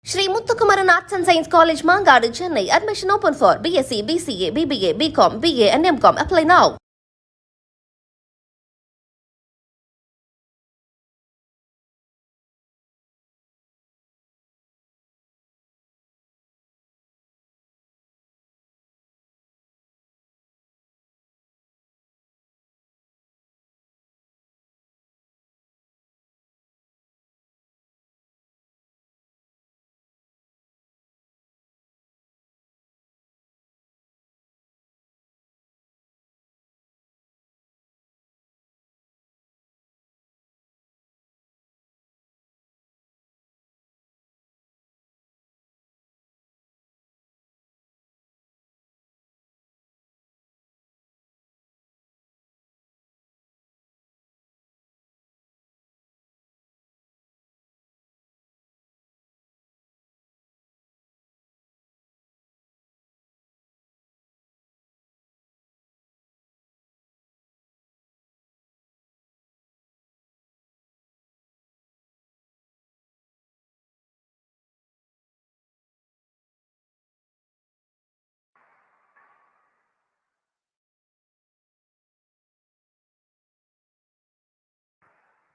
Shri Muthukumaran Arts and Science College, Mangadu, Chennai. Admission open for BSc, BCA, BBA, BCom, BA and MCom. Apply now.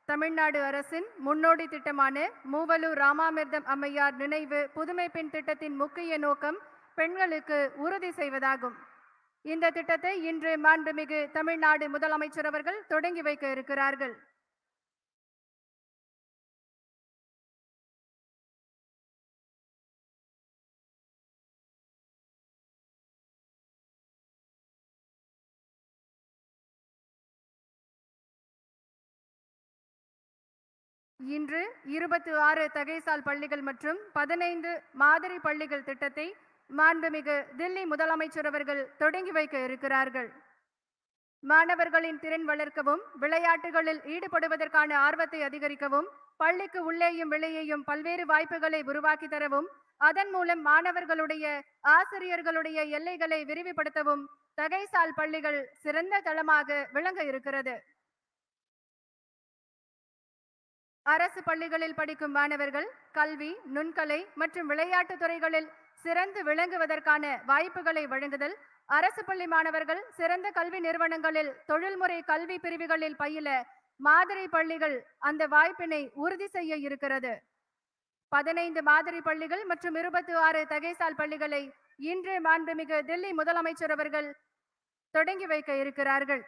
Tamil Nadu அரசின் முன்னோடி திட்டமான மூவலூர் ராமாமிர்தம் அம்மையார் நினைவு புதுமை பெண் திட்டத்தின் முக்கிய நோக்கம் பெண்களுக்கு உறுதி செய்வதாகும். இந்த திட்டத்தை இன்று மாண்புமிகு தமிழ்நாடு முதலமைச்சர் அவர்கள் தொடங்கி வைக்க இருக்கிறார்கள். இன்று 26 தகைசால் பள்ளிகள் மற்றும் 15 மாதிரி பள்ளிகள் திட்டத்தை மாண்புமிகு தில்லி முதலமைச்சர் அவர்கள் தொடங்கி வைக்க இருக்கிறார்கள். மாணவர்களின் திறன் வளர்க்கவும், விளையாட்டுகளில் ஈடுபடுவதற்கான ஆர்வத்தை அதிகரிக்கவும், பள்ளிக்கு உள்ளேயும் வெளியேயும் பல்வேறு வாய்ப்புகளை உருவாக்கி தரவும், அதன் மூலம் மாணவர்களுடைய ஆசிரியர்களுடைய எல்லைகளை விரிவுபடுத்தவும் தகைசால் பள்ளிகள் சிறந்த தளமாக விளங்க இருக்கிறது. அரசு பள்ளிகளில் படிக்கும் மாணவர்கள் கல்வி, நுண்கலை மற்றும் விளையாட்டு துறைகளில் சிறந்து விளங்குவதற்கான வாய்ப்புகளை வழங்குதல், அரசு பள்ளி மாணவர்கள் சிறந்த கல்வி நிறுவனங்களில் தொழில்முறை கல்வி பிரிவுகளில் பயில மாதிரி பள்ளிகள் அந்த வாய்ப்பினை உறுதி செய்ய இருக்கிறது. 15 மாதிரி பள்ளிகள் மற்றும் 26 தகைசால் பள்ளிகளை இன்று மாண்புமிகு தில்லி முதலமைச்சர் அவர்கள் தொடங்கி வைக்க இருக்கிறார்கள்.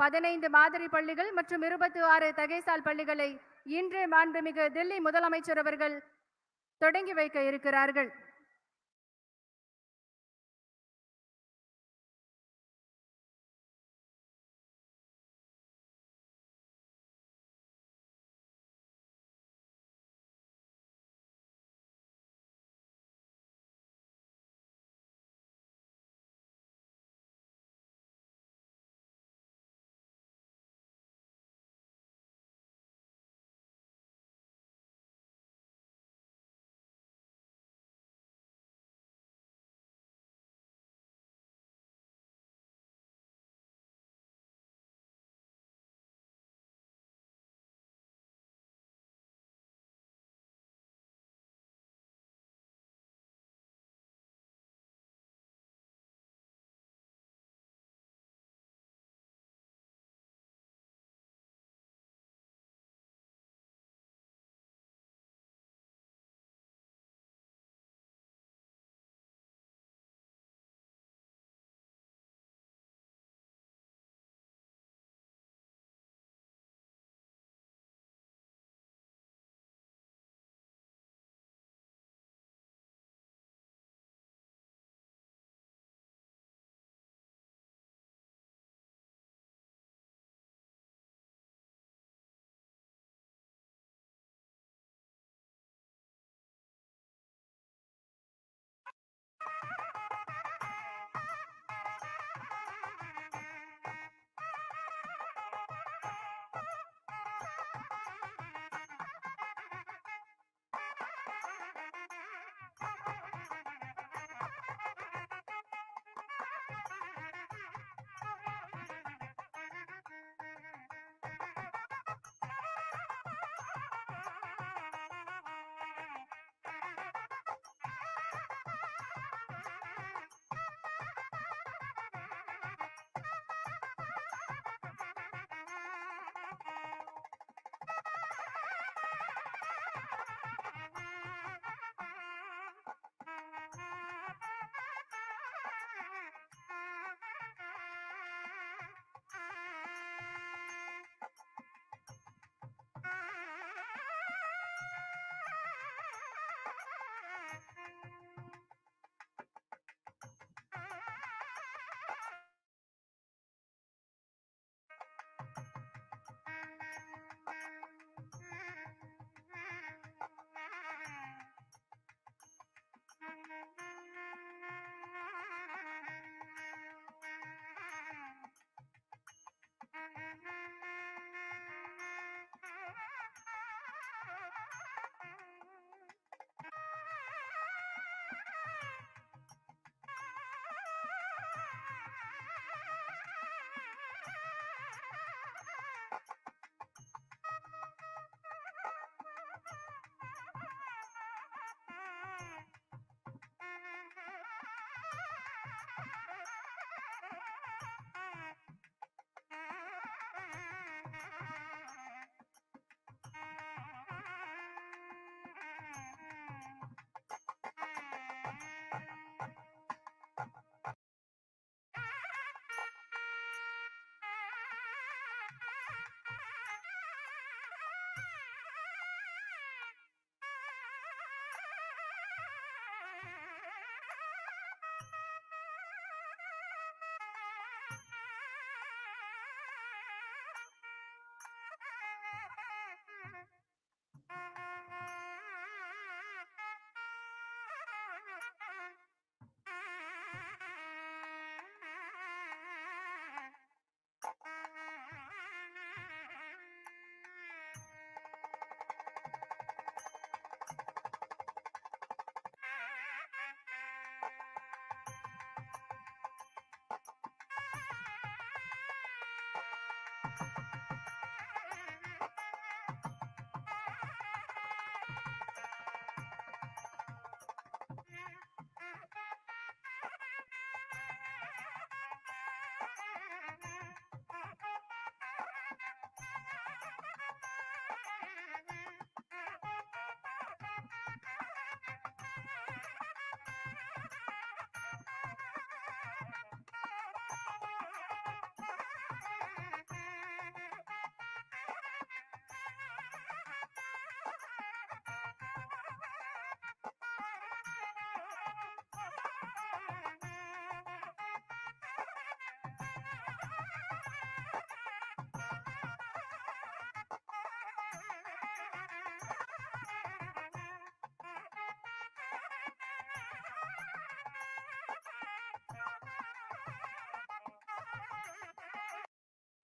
15 மாதிரி பள்ளிகள் மற்றும் 26 தகைசால் பள்ளிகளை இன்று மாண்புமிகு தில்லி முதலமைச்சர் அவர்கள் தொடங்கி வைக்க இருக்கிறார்கள்.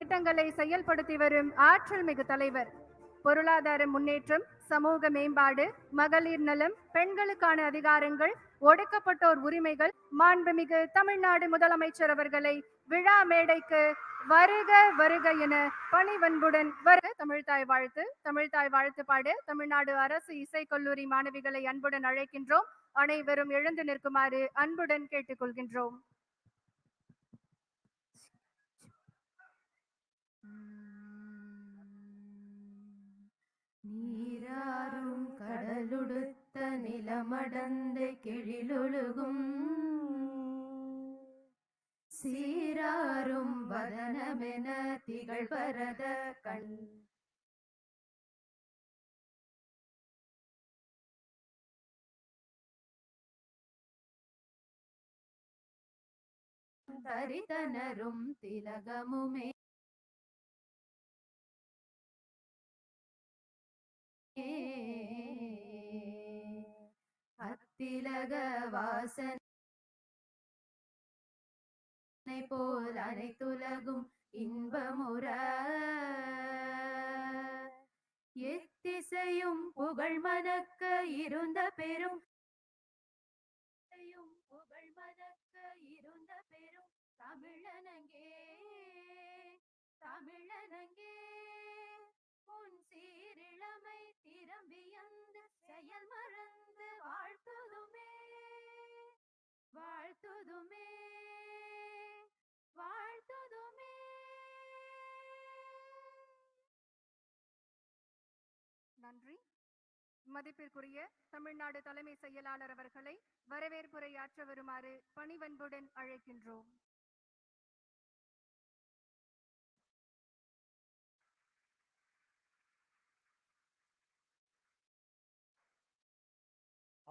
திட்டங்களை செயல்படுத்தி வரும் ஆற்றல் மிகு தலைவர். பொருளாதார முன்னேற்றம், சமூக மேம்பாடு, மகளிர் நலம், பெண்களுக்கான அதிகாரங்கள், ஒடுக்கப்பட்டோர் உரிமைகள், மாண்புமிகு தமிழ்நாடு முதலமைச்சர் அவர்களை விழா மேடைக்கு வருக வருக என பணிவன்புடன் வருக. தமிழ்தாய் வாழ்த்து பாட தமிழ்நாடு அரசு இசைக்கல்லூரி மாணவிகளை அன்புடன் அழைக்கின்றோம். அனைவரும் எழுந்து நிற்குமாறு அன்புடன் கேட்டுக்கொள்கின்றோம். நீராறும் கடலுடுத்த நிலமடந்த கெழிலொழுகும் சீராறும் வதனமென திகழ் பரத கண் தரிதனரும் திலகமுமே அத்திலக வாசனை போல் அனைத்துலகும் இன்பமுற எத்திசையும் புகழ் மணக்க இருந்த பெரும் தமிழனங்கே தமிழனங்கே உன் சீரிழமை திறம்பியந்து செயல் மறந்து வாழ்த்துதுமே வாழ்த்துதுமே வாழ்த்துதுமே. நன்றி. மதிப்பிற்குரிய தமிழ்நாடு தலைமை செயலாளர் அவர்களை வரவேற்புரை ஆற்ற வருமாறு பணிவன்புடன் அழைக்கின்றோம்.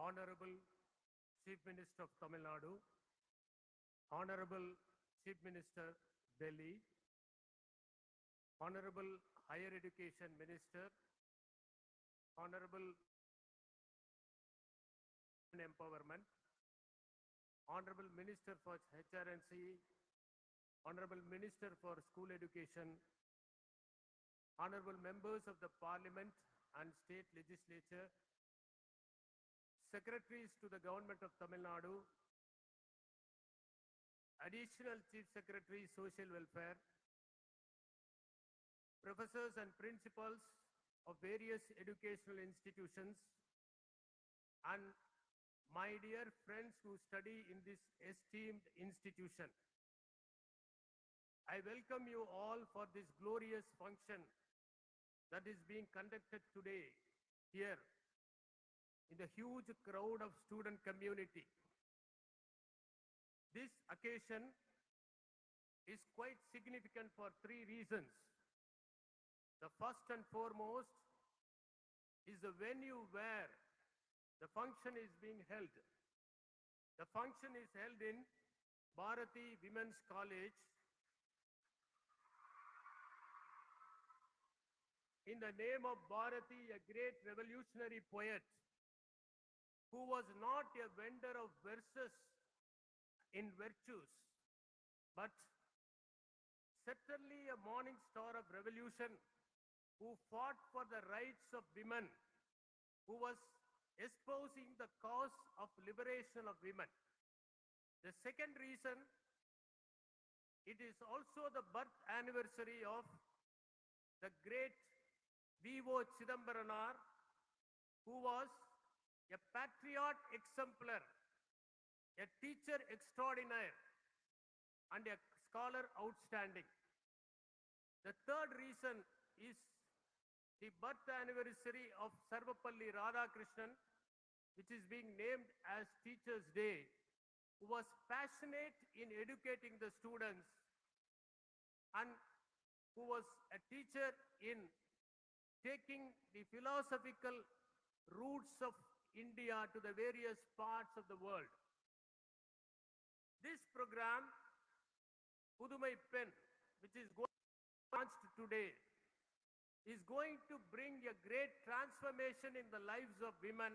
Honorable Chief Minister of Tamil Nadu, Honorable Chief Minister Delhi, Honorable Higher Education Minister, Honorable Empowerment, Honorable Minister for HRNC, Honorable Minister for School Education, Honorable Members of the Parliament and State Legislature, Secretaries to the Government of Tamil Nadu, Additional Chief Secretary Social Welfare, Professors and Principals of various educational institutions, and my dear friends who study in this esteemed institution. I welcome you all for this glorious function that is being conducted today here in the huge crowd of student community. This occasion is quite significant for three reasons. The first and foremost is the venue where the function is being held. The function is held in Bharati Women's College in the name of Bharati, a great revolutionary poet who was not a vendor of verses in virtues, but certainly a morning star of revolution who fought for the rights of women, who was espousing the cause of liberation of women. The second reason, it is also the birth anniversary of the great V.O. Chidambaranar, who was a patriot exemplar, a teacher extraordinaire, and a scholar outstanding. The third reason is the birth anniversary of Sarvapalli Radhakrishnan, which is being named as Teachers' Day, who was passionate in educating the students and who was a teacher in taking the philosophical roots of India to the various parts of the world. This program, Pudumai Pen, which is launched today, is going to bring a great transformation in the lives of women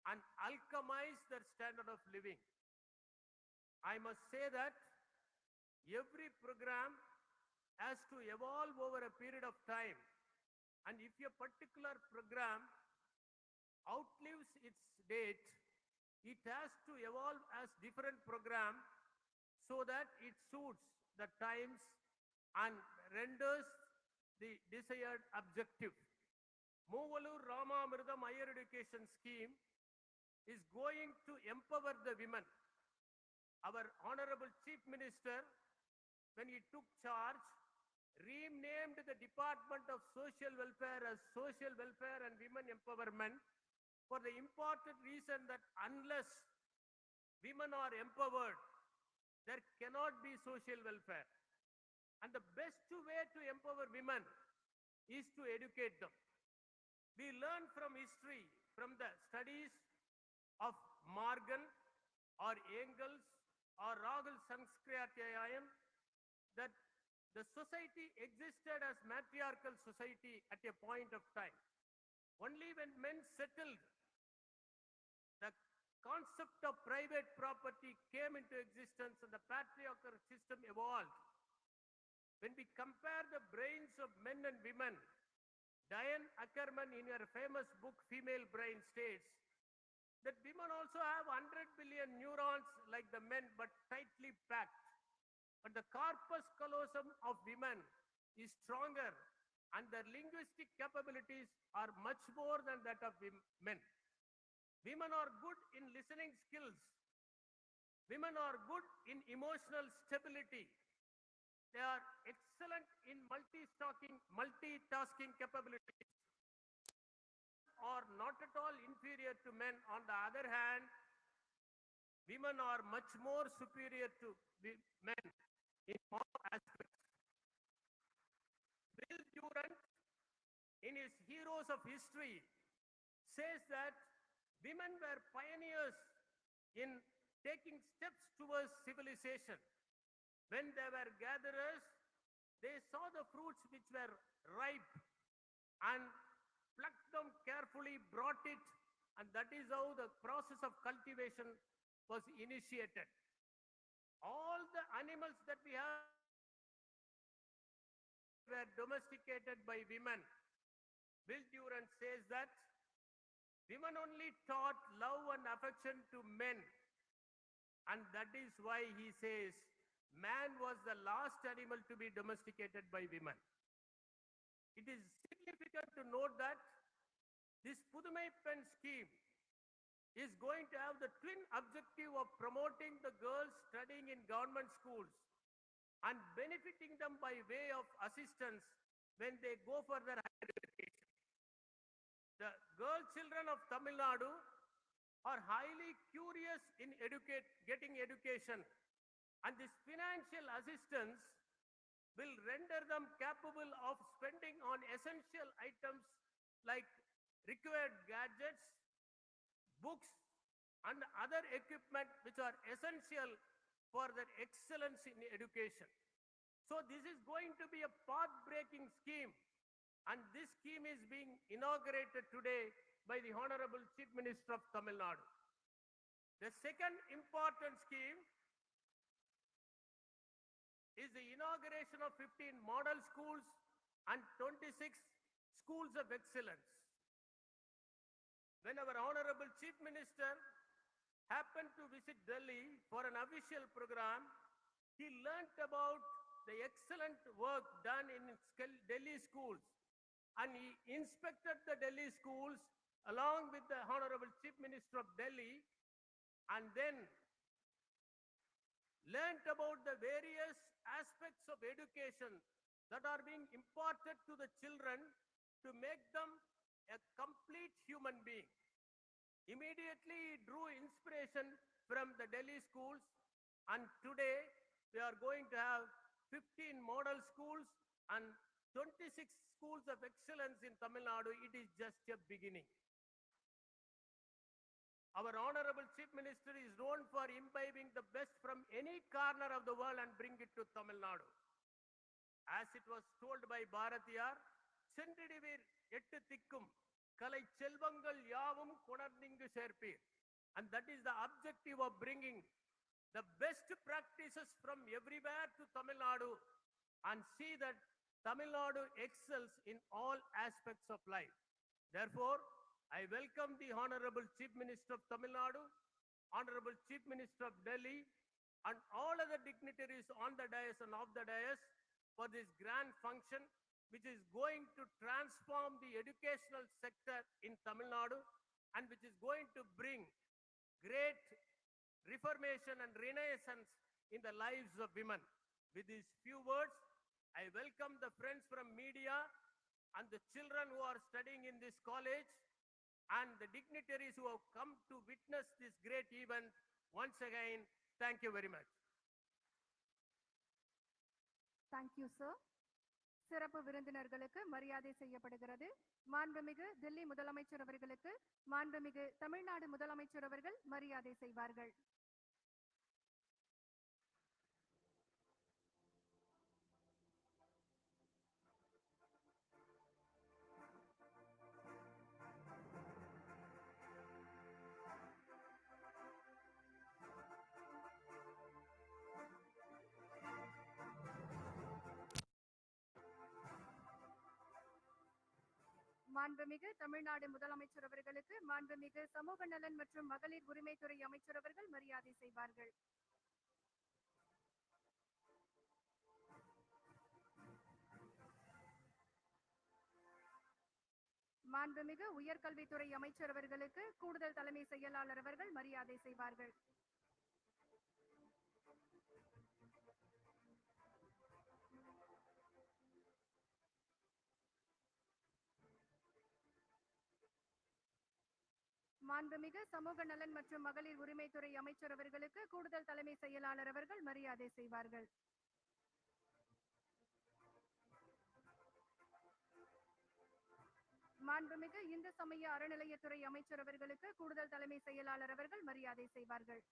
and alchemize their standard of living. I must say that every program has to evolve over a period of time. And if a particular program outlives its date, it has to evolve as different program so that it suits the times and renders the desired objective. Moovalur Ramamridam Higher Education Scheme is going to empower the women. Our Honorable Chief Minister, when he took charge, renamed the Department of Social Welfare as Social Welfare and Women Empowerment for the important reason that unless women are empowered, there cannot be social welfare. And the best way to empower women is to educate them. We learn from history, from the studies of Morgan or Engels or Rahul Sanskrityayam, that the society existed as matriarchal society at a point of time. Only when men settled, the concept of private property came into existence and the patriarchal system evolved. When we compare the brains of men and women, Diane Ackerman in her famous book Female Brain states that women also have 100 billion neurons like the men but tightly packed. But the corpus callosum of women is stronger and their linguistic capabilities are much more than that of men. Women are good in listening skills. Women are good in emotional stability. They are excellent in multitasking capabilities. Are not at all inferior to men. On the other hand, women are much more superior to men in all aspects. Bill Durant, in his Heroes of History, says that women were pioneers in taking steps towards civilization. When they were gatherers, they saw the fruits which were ripe and plucked them carefully, brought it, and that is how the process of cultivation was initiated. All the animals that we have were domesticated by women. Bill Durant says that women only taught love and affection to men. And that is why he says man was the last animal to be domesticated by women. It is significant to note that this Pudumai Pen scheme is going to have the twin objective of promoting the girls studying in government schools and benefiting them by way of assistance when they go for their higher education. The girl children of Tamil Nadu are highly curious in getting education, and this financial assistance will render them capable of spending on essential items like required gadgets, books, and other equipment which are essential for their excellence in education. So this is going to be a path-breaking scheme, and this scheme is being inaugurated today by the Honorable Chief Minister of Tamil Nadu. The second important scheme is the inauguration of 15 model schools and 26 schools of excellence. When our Honorable Chief Minister happened to visit Delhi for an official program, he learnt about the excellent work done in Delhi schools, and he inspected the Delhi schools along with the Honorable Chief Minister of Delhi, and then learnt about the various aspects of education that are being imparted to the children to make them a complete human being. Immediately he drew inspiration from the Delhi schools, and today we are going to have 15 model schools and 26 schools of excellence in Tamil Nadu. It is just a beginning. Our Honorable Chief Minister is known for imbibing the best from any corner of the world and bring it to Tamil Nadu. As it was told by Bharatiyar, சென்றிடுவீர் எட்டு திக்கும் கலை செல்வங்கள் யாவும் கொணர்ந்திங்கு சேர்ப்பீர். And that is the objective of bringing the best practices from everywhere to Tamil Nadu and see that Tamil Nadu excels in all aspects of life. Therefore, I welcome the Honorable Chief Minister of Tamil Nadu, Honorable Chief Minister of Delhi, and all other dignitaries on the dais and off the dais for this grand function, which is going to transform the educational sector in Tamil Nadu and which is going to bring great reformation and renaissance in the lives of women. With these few words, I welcome the friends from media and the children who are studying in this college and the dignitaries who have come to witness this great event. Once again, thank you very much. Thank you, sir. சிறப்பு விருந்தினர்களுக்கு மரியாதை செய்யப்படுகிறது. மாண்புமிகு தில்லி முதலமைச்சர் அவர்களுக்கு மாண்புமிகு தமிழ்நாடு முதலமைச்சர் அவர்கள் மரியாதை செய்வார்கள். மாண்புமிகு தமிழ்நாடு முதலமைச்சர் அவர்களுக்கு மாண்புமிகு சமூக நலன் மற்றும் மகளிர் உரிமைத்துறை அமைச்சர் அவர்கள் மரியாதை செய்வார்கள். மாண்புமிகு உயர்கல்வித்துறை அமைச்சர் அவர்களுக்கு கூடுதல் தலைமை செயலாளர் அவர்கள் மரியாதை செய்வார்கள். மாண்புமிகு சமூக நலன் மற்றும் மகளிர் உரிமைத்துறை அமைச்சர் அவர்களுக்கு கூடுதல் தலைமை செயலாளர் அவர்கள் மரியாதை செய்வார்கள். மாண்புமிகு இந்து சமய அறநிலையத்துறை அமைச்சர் அவர்களுக்கு கூடுதல் தலைமை செயலாளர் அவர்கள் மரியாதை செய்வார்கள்.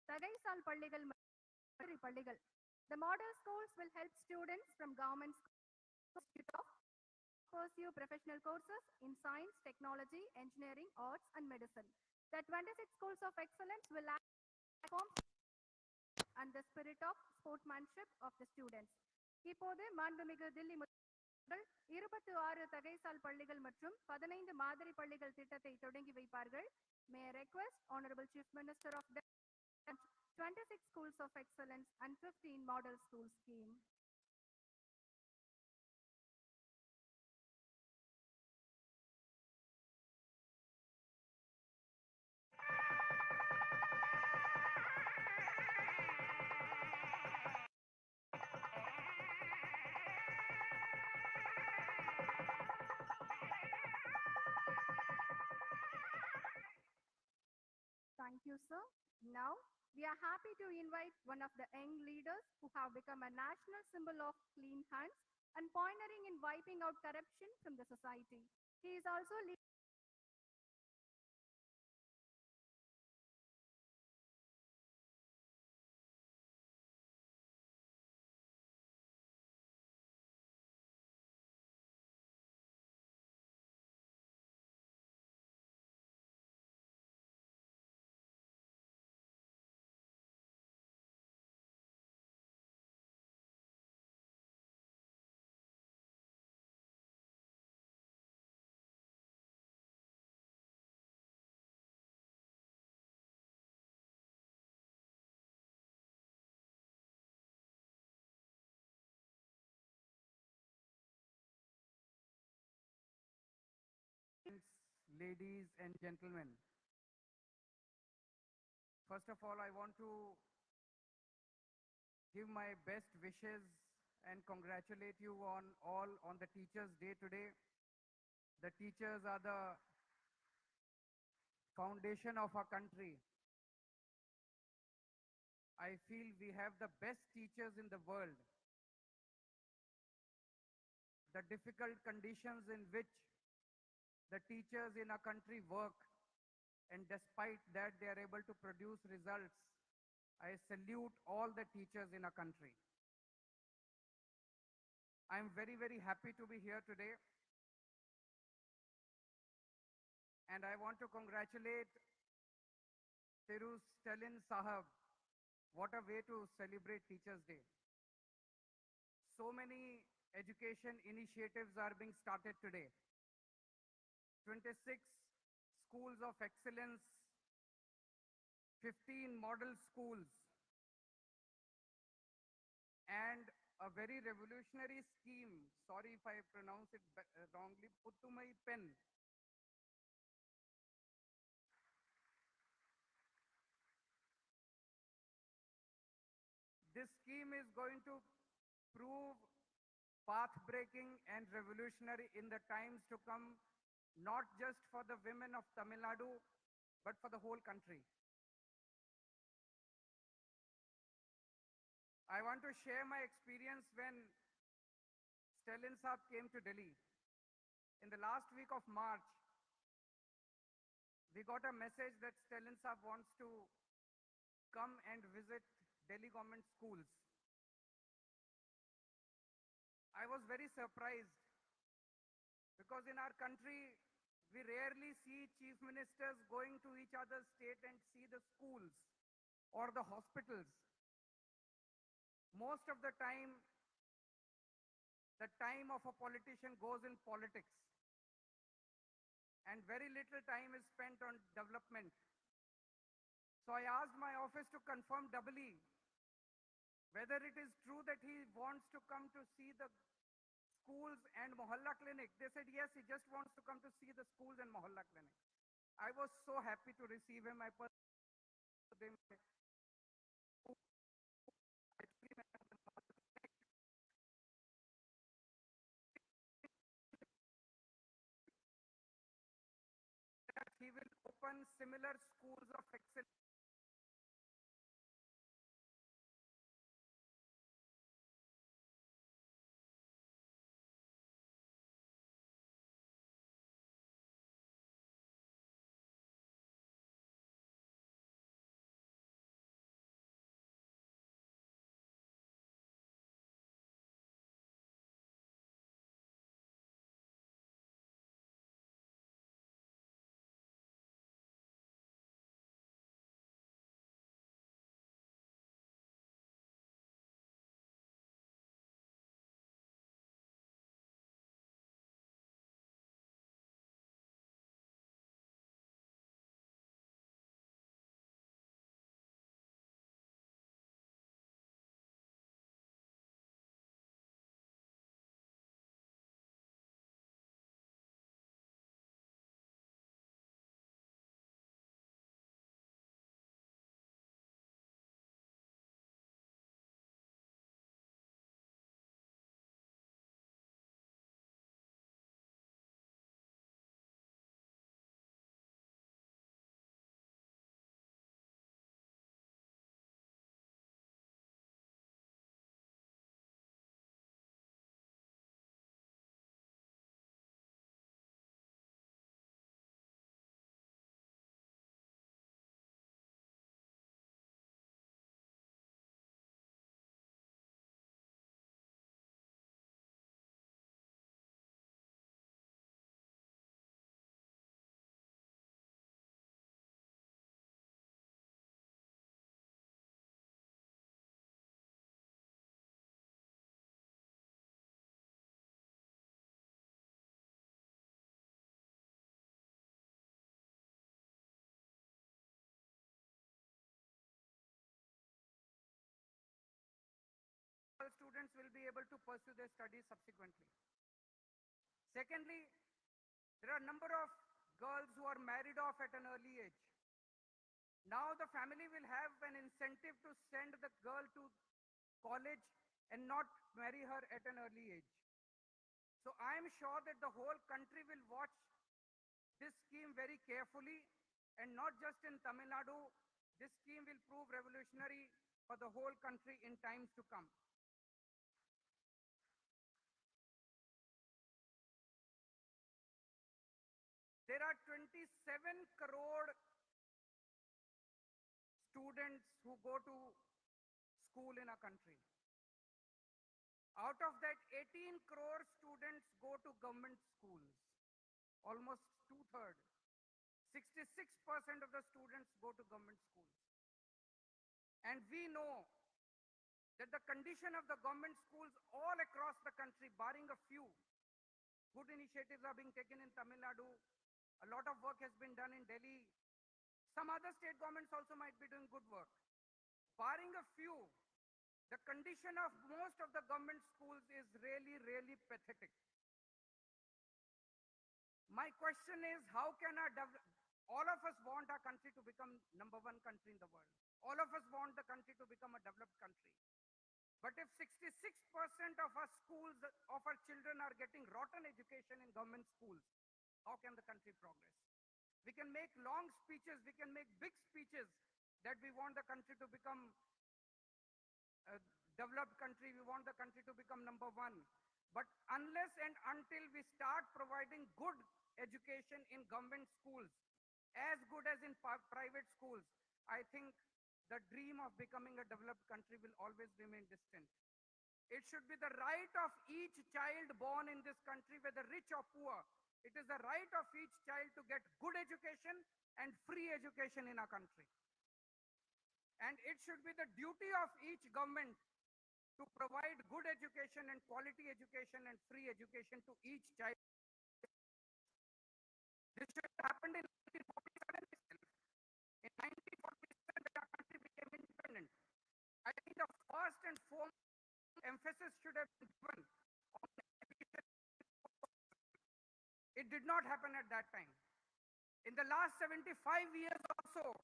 தகைசால் பள்ளிகள் மற்றும் பள்ளிகள். The model schools will help students from government schools to pursue professional courses in science, technology, engineering, arts and medicine. The 26 schools of excellence will act and the spirit of sportsmanship of the students. இப்போது மாண்புமிகு தில்லி முதலமைச்சர் 26 தகைசால் பள்ளிகள் மற்றும் 15 மாதிரி பள்ளிகள் திட்டத்தை தொடங்கி வைப்பார்கள். May I request Honorable Chief Minister of Delhi 26 schools of excellence and 15 model school scheme. Thank you, sir. Now, we are happy to invite one of the young leaders who have become a national symbol of clean hands and pioneering in wiping out corruption from the society. He is also Ladies and gentlemen, first of all, I want to give my best wishes and congratulate you all on the Teachers' Day today. The teachers are the foundation of our country. I feel we have the best teachers in the world. The difficult conditions in which the teachers in our country work, and despite that they are able to produce results. I salute all the teachers in our country. I am very, very happy to be here today. And I want to congratulate Thiru Stalin Sahab. What a way to celebrate Teachers' Day. So many education initiatives are being started today. 26 schools of excellence, 15 model schools, and a very revolutionary scheme, sorry if I pronounce it wrongly, Puttumai Pen. This scheme is going to prove path-breaking and revolutionary in the times to come, not just for the women of Tamil Nadu, but for the whole country. I want to share my experience when Stalin Saab came to Delhi. In the last week of March, we got a message that Stalin Saab wants to come and visit Delhi government schools. I was very surprised because in our country, we rarely see chief ministers going to each other's state and see the schools or the hospitals. Most of the time of a politician goes in politics, and very little time is spent on development. So I asked my office to confirm doubly whether it is true that he wants to come to see the schools and Mohalla clinic. They said, yes, he just wants to come to see the schools and Mohalla clinic. I was so happy to receive him. I that he will open similar schools of excellence. All students will be able to pursue their studies subsequently. Secondly, there are a number of girls who are married off at an early age. Now the family will have an incentive to send the girl to college and not marry her at an early age. So I am sure that the whole country will watch this scheme very carefully, and not just in Tamil Nadu. This scheme will prove revolutionary for the whole country in times to come. There are 27 crore students who go to school in our country. Out of that, 18 crore students go to government schools, almost two-thirds. 66% of the students go to government schools. And we know that the condition of the government schools all across the country, barring a few, good initiatives are being taken in Tamil Nadu. A lot of work has been done in Delhi. Some other state governments also might be doing good work. Barring a few, the condition of most of the government schools is really, really pathetic. My question is, how can all of us want our country to become number one country in the world. All of us want the country to become a developed country. But if 66% of our schools, of our children are getting rotten education in government schools, how can the country progress? We can make long speeches, we can make big speeches that we want the country to become a developed country, we want the country to become number one. But unless and until we start providing good education in government schools, as good as in private schools, I think the dream of becoming a developed country will always remain distant. It should be the right of each child born in this country, whether rich or poor. It is the right of each child to get good education and free education in our country. And it should be the duty of each government to provide good education and quality education and free education to each child. This should have happened in 1947 itself. In 1947, when our country became independent, I think the first and foremost emphasis should have been given on education. It did not happen at that time. In the last 75 years also,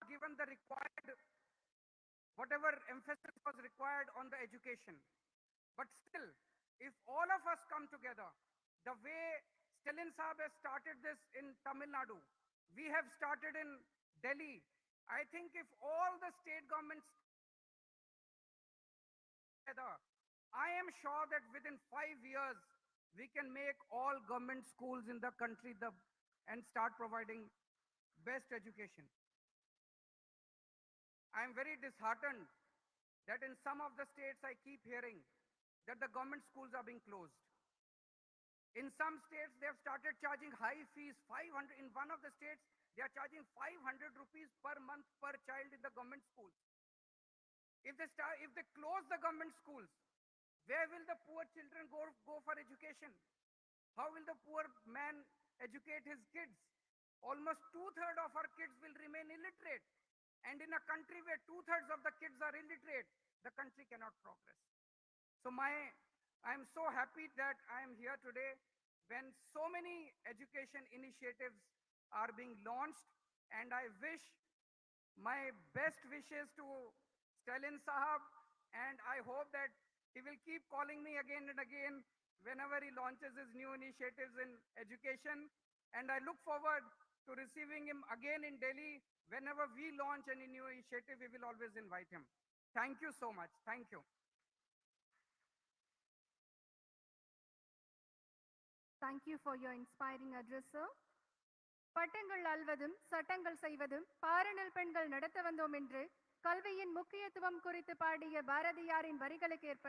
given the required, whatever emphasis was required on the education. But still, if all of us come together, the way Stalin Saab has started this in Tamil Nadu, we have started in Delhi. I think if all the state governments together, I am sure that within 5 years, we can make all government schools in the country and start providing best education. I am very disheartened that in some of the states I keep hearing that the government schools are being closed. In some states, they have started charging high fees, 500. In one of the states, they are charging 500 rupees per month per child in the government schools. If they close the government schools, where will the poor children go for education? How will the poor man educate his kids? Almost two-thirds of our kids will remain illiterate. And in a country where two-thirds of the kids are illiterate, the country cannot progress. So I am so happy that I am here today when so many education initiatives are being launched, and I wish my best wishes to Stalin Sahab, and I hope that he will keep calling me again and again whenever he launches his new initiatives in education, and I look forward to receiving him again in Delhi. Whenever we launch any new initiative, we will always invite him. Thank you so much. Thank you. Thank you for your inspiring address, sir. பட்டங்கள் அல்வதும் சட்டங்கள் செய்வதும் பாரணில் பெண்கள் நடத்த வந்தோம் என்று கல்வியின் முக்கியத்துவம் குறித்து பாடிய பாரதியாரின் வரிகளுக்கேற்ப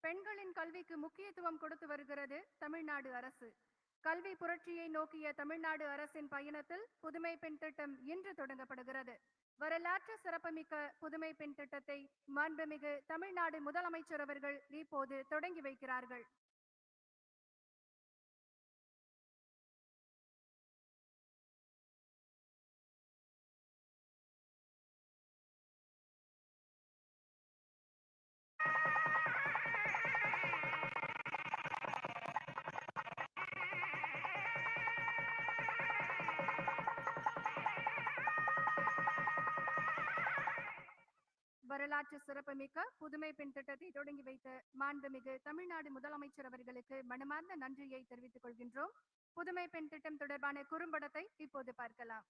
பெண்களின் கல்விக்கு முக்கியத்துவம் கொடுத்து வருகிறது தமிழ்நாடு அரசு. கல்வி புரட்சியை நோக்கிய தமிழ்நாடு அரசின் பயணத்தில் புதுமை பெண் திட்டம் இன்று தொடங்கப்படுகிறது. வரலாற்று சிறப்புமிக்க புதுமை பெண் திட்டத்தை மாண்புமிகு தமிழ்நாடு முதலமைச்சர் அவர்கள் இப்போது தொடங்கி வைக்கிறார்கள். வரலாற்று சிறப்புமிக்க புதுமை பெண் திட்டத்தை தொடங்கி வைத்த மாண்புமிகு தமிழ்நாடு முதலமைச்சர் அவர்களுக்கு மனமார்ந்த நன்றியை தெரிவித்துக் கொள்கின்றோம். புதுமை பெண் திட்டம் தொடர்பான குறும்படத்தை இப்போது பார்க்கலாம்.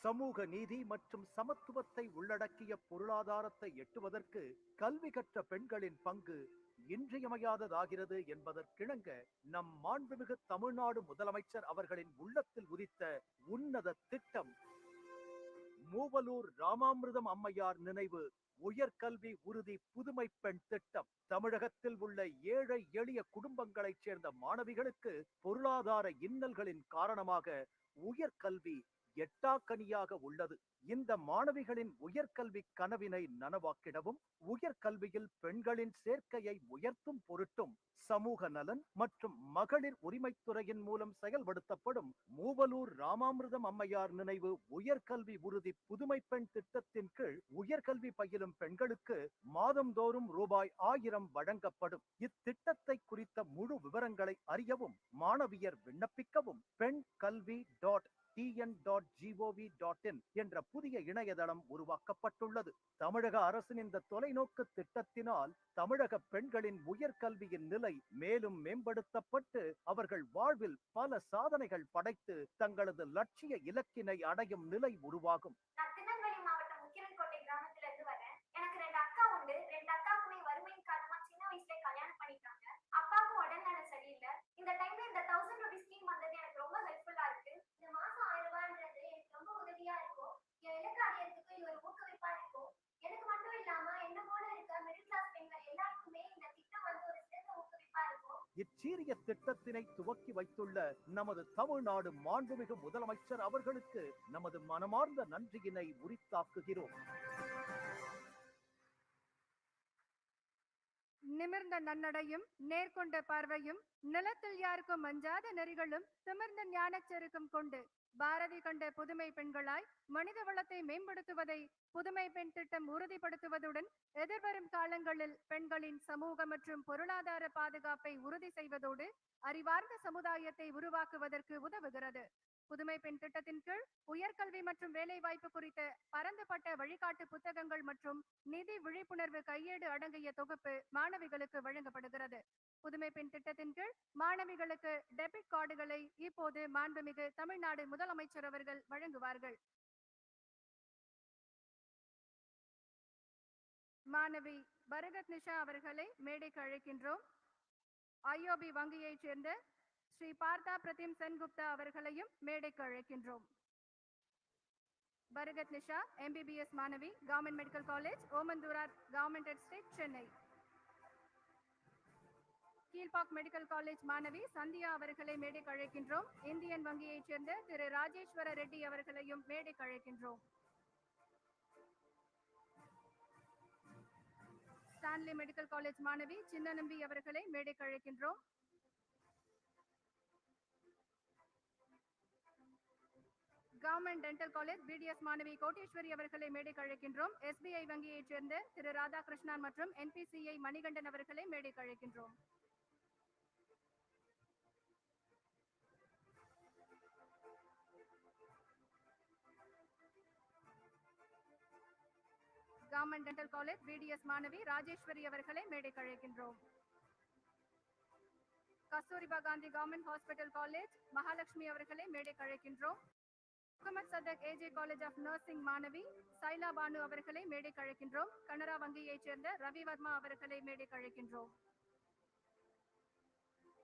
சமூக நீதி மற்றும் சமத்துவத்தை உள்ளடக்கிய பொருளாதாரத்தை எட்டுவதற்கு கல்வி கற்ற பெண்களின் பங்கு இன்றியமையாததாகிறது என்பதற்கிணங்க நம் மாண்புமிகு தமிழ்நாடு முதலமைச்சர் அவர்களின் உள்ளத்தில் உதித்த உன்னத திட்டம் மூவலூர் ராமாமிர்தம் அம்மையார் நினைவு உயர்கல்வி உறுதி புதுமை பெண் திட்டம். தமிழகத்தில் உள்ள ஏழை எளிய குடும்பங்களைச் சேர்ந்த மாணவிகளுக்கு பொருளாதார இன்னல்களின் காரணமாக உயர்கல்வி எட்டாக்கனியாக உள்ளது. இந்த மாணவிகளின் உயர்கல்வி கனவினை நனவாக்கிடவும் உயர்கல்வியில் பெண்களின் சேர்க்கையை உயர்த்தும் பொருட்டும் சமூக நலன் மற்றும் மகளிர் உரிமைத்துறையின் மூலம் செயல்படுத்தப்படும் மூவலூர் ராமாமிர்தம் அம்மையார் நினைவு உயர்கல்வி உறுதி புதுமை பெண் திட்டத்தின் கீழ் உயர்கல்வி பயிலும் பெண்களுக்கு மாதந்தோறும் ரூபாய் 1000 வழங்கப்படும். இத்திட்டத்தை குறித்த முழு விவரங்களை அறியவும் மாணவியர் விண்ணப்பிக்கவும் பெண் கல்வி tn.gov.in என்ற புதிய இணையதளம் உருவாக்கப்பட்டுள்ளது. தமிழக அரசின் இந்த தொலைநோக்கு திட்டத்தினால் தமிழக பெண்களின் உயர்கல்வியின் நிலை மேலும் மேம்படுத்தப்பட்டு அவர்கள் வாழ்வில் பல சாதனைகள் படைத்து தங்களது லட்சிய இலக்கினை அடையும் நிலை உருவாகும். நான் திருநெல்வேலி மாவட்டம் உக்கிரன்கோட்டை கிராமத்துல இருந்து வரேன். எனக்கு 2 அக்கா உண்டு. 2 அக்காவுக்குமே வறுமையின் காரணமா சின்ன வயசுல கல்யாணம் பண்ணிட்டாங்க. அப்பாவுக்கும் உடல்நலம் சரியில்லை. இந்த டைம்ல இந்த 1000 ரூபாய் ஸ்கீம் வந்தது எனக்கு ரொம்ப ஹெல்ப்ஃபுல்லா இருக்கு. இந்த மாசம் 1000 ரூபாய்ன்றது எனக்கு ரொம்ப உதவியா இருக்கும். என் இலக்கு அடையறதுக்கு இது ஒரு ஊக்குவிப்பா இருக்கும். எனக்கு மட்டும் இல்லாம என்ன போல இருக்க மிடில் கிளாஸ் பெண்கள் எல்லாருக்குமே இந்த திட்டம் வந்து ஒரு சிறந்த ஊக்குவிப்பா இருக்கும். இச்சீரிய திட்டத்தினை துவக்கி வைத்துள்ள நமது தமிழ்நாடு மாண்புமிகு முதலமைச்சர் அவர்களுக்கு நமது மனமார்ந்த நன்றியினை உரித்தாக்குகிறோம். நிமிர்ந்த நன்னடையும் நேர்கொண்ட பார்வையும் நிலத்தில் யாருக்கும் அஞ்சாத நெறிகளும் திமிர்ந்த ஞானச்செருக்கும் கொண்டு பாரதி கண்ட புதுமை பெண்களாய் மனித வளத்தை மேம்படுத்துவதை புதுமை பெண் திட்டம் உறுதிப்படுத்துவதுடன் எதிர்வரும் காலங்களில் பெண்களின் சமூக மற்றும் பொருளாதார பாதுகாப்பை உறுதி செய்வதோடு அறிவார்ந்த சமுதாயத்தை உருவாக்குவதற்கு உதவுகிறது. புதுமை பெண் திட்டத்தின் கீழ் உயர்கல்வி மற்றும் வேலை வாய்ப்பு குறித்த பரந்துபட்ட வழிகாட்டு புத்தகங்கள் மற்றும் நிதி விழிப்புணர்வு கையேடு அடங்கிய தொகுப்பு மாணவிகளுக்கு வழங்கப்படுகிறது. புதுமை பெண் திட்டத்தின் கீழ் மாணவிகளுக்கு டெபிட் கார்டுகளை இப்போது மாண்புமிகு தமிழ்நாடு முதலமைச்சர் அவர்கள் வழங்குவார்கள். மாணவி பரகத் நிஷா அவர்களை மேடைக்கு அழைக்கின்றோம். IOB வங்கியைச் சேர்ந்த ஸ்ரீ பார்த்தா பிரதிம் சென்குப்தா அவர்களையும் மேடைக்கு அழைக்கின்றோம். பரகத் நிஷா MBBS மாணவி, government medical college, Omandurar government estate, Chennai. Kilpauk medical college மாணவி சந்தியா அவர்களை மேடைக்கு அழைக்கின்றோம். இந்தியன் வங்கியைச் சேர்ந்த திரு ராஜேஸ்வர ரெட்டி அவர்களையும் மேடைக்கு அழைக்கின்றோம். ஸ்டான்லி மெடிக்கல் காலேஜ் மாணவி சின்னநம்பி அவர்களை மேடைக்கு அழைக்கின்றோம். கவர்மெண்ட் டென்டல் காலேஜ் BDS மாணவி கோட்டேஸ்வரி அவர்களை மேடைக்கு அழைக்கின்றோம். SBI வங்கியைச் சேர்ந்த திரு ராதாகிருஷ்ணன் மற்றும் NPCI மணிகண்டன் அவர்களை மேடைக்கு அழைக்கின்றோம். கவர்மெண்ட் டென்டல் காலேஜ் BDS மாணவி ராஜேஸ்வரி அவர்களை மேடைக்கு அழைக்கின்றோம். Kasturba Gandhi government hospital college Mahalakshmi அவர்களை மேடைக்கு அழைக்கின்றோம். Mohamed Sathak AJ college of nursing மாணவி சைலா பானு அவர்களை மேடைக்கு அழைக்கின்றோம். கனரா வங்கியைச் சேர்ந்த ரவி வர்மா அவர்களை மேடைக்கு அழைக்கின்றோம்.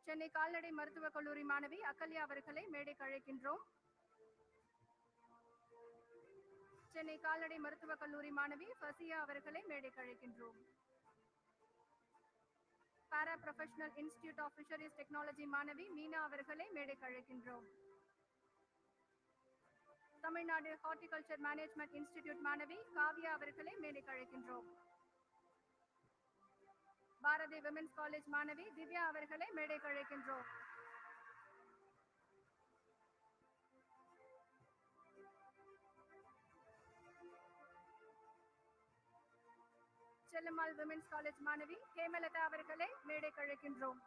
சென்னை கால்நடை மருத்துவக் கல்லூரி மாணவி அகல்யா அவர்களை மேடைக்கு அழைக்கின்றோம். சென்னை கால்நடை மருத்துவக் கல்லூரி மாணவி ஃபசியா அவர்களை மேடைக்கு அழைக்கின்றோம். பாரா professional institute of fisheries technology மாணவி மீனா அவர்களை மேடைக்கு அழைக்கின்றோம். தமிழ்நாடு ஹார்டிகல்ச்சர் மேனேஜ்மெண்ட் இன்ஸ்டிடியூட் மாணவி காவ்யா அவர்களை மேடைக்கு அழைக்கின்றோம். பாரதி விமென்ஸ் காலேஜ் மாணவி திவ்யா அவர்களை மேடைக்கு அழைக்கின்றோம். செல்லம்மாள் விமென்ஸ் காலேஜ் மாணவி ஹேமலதா அவர்களை மேடைக்கு அழைக்கின்றோம்.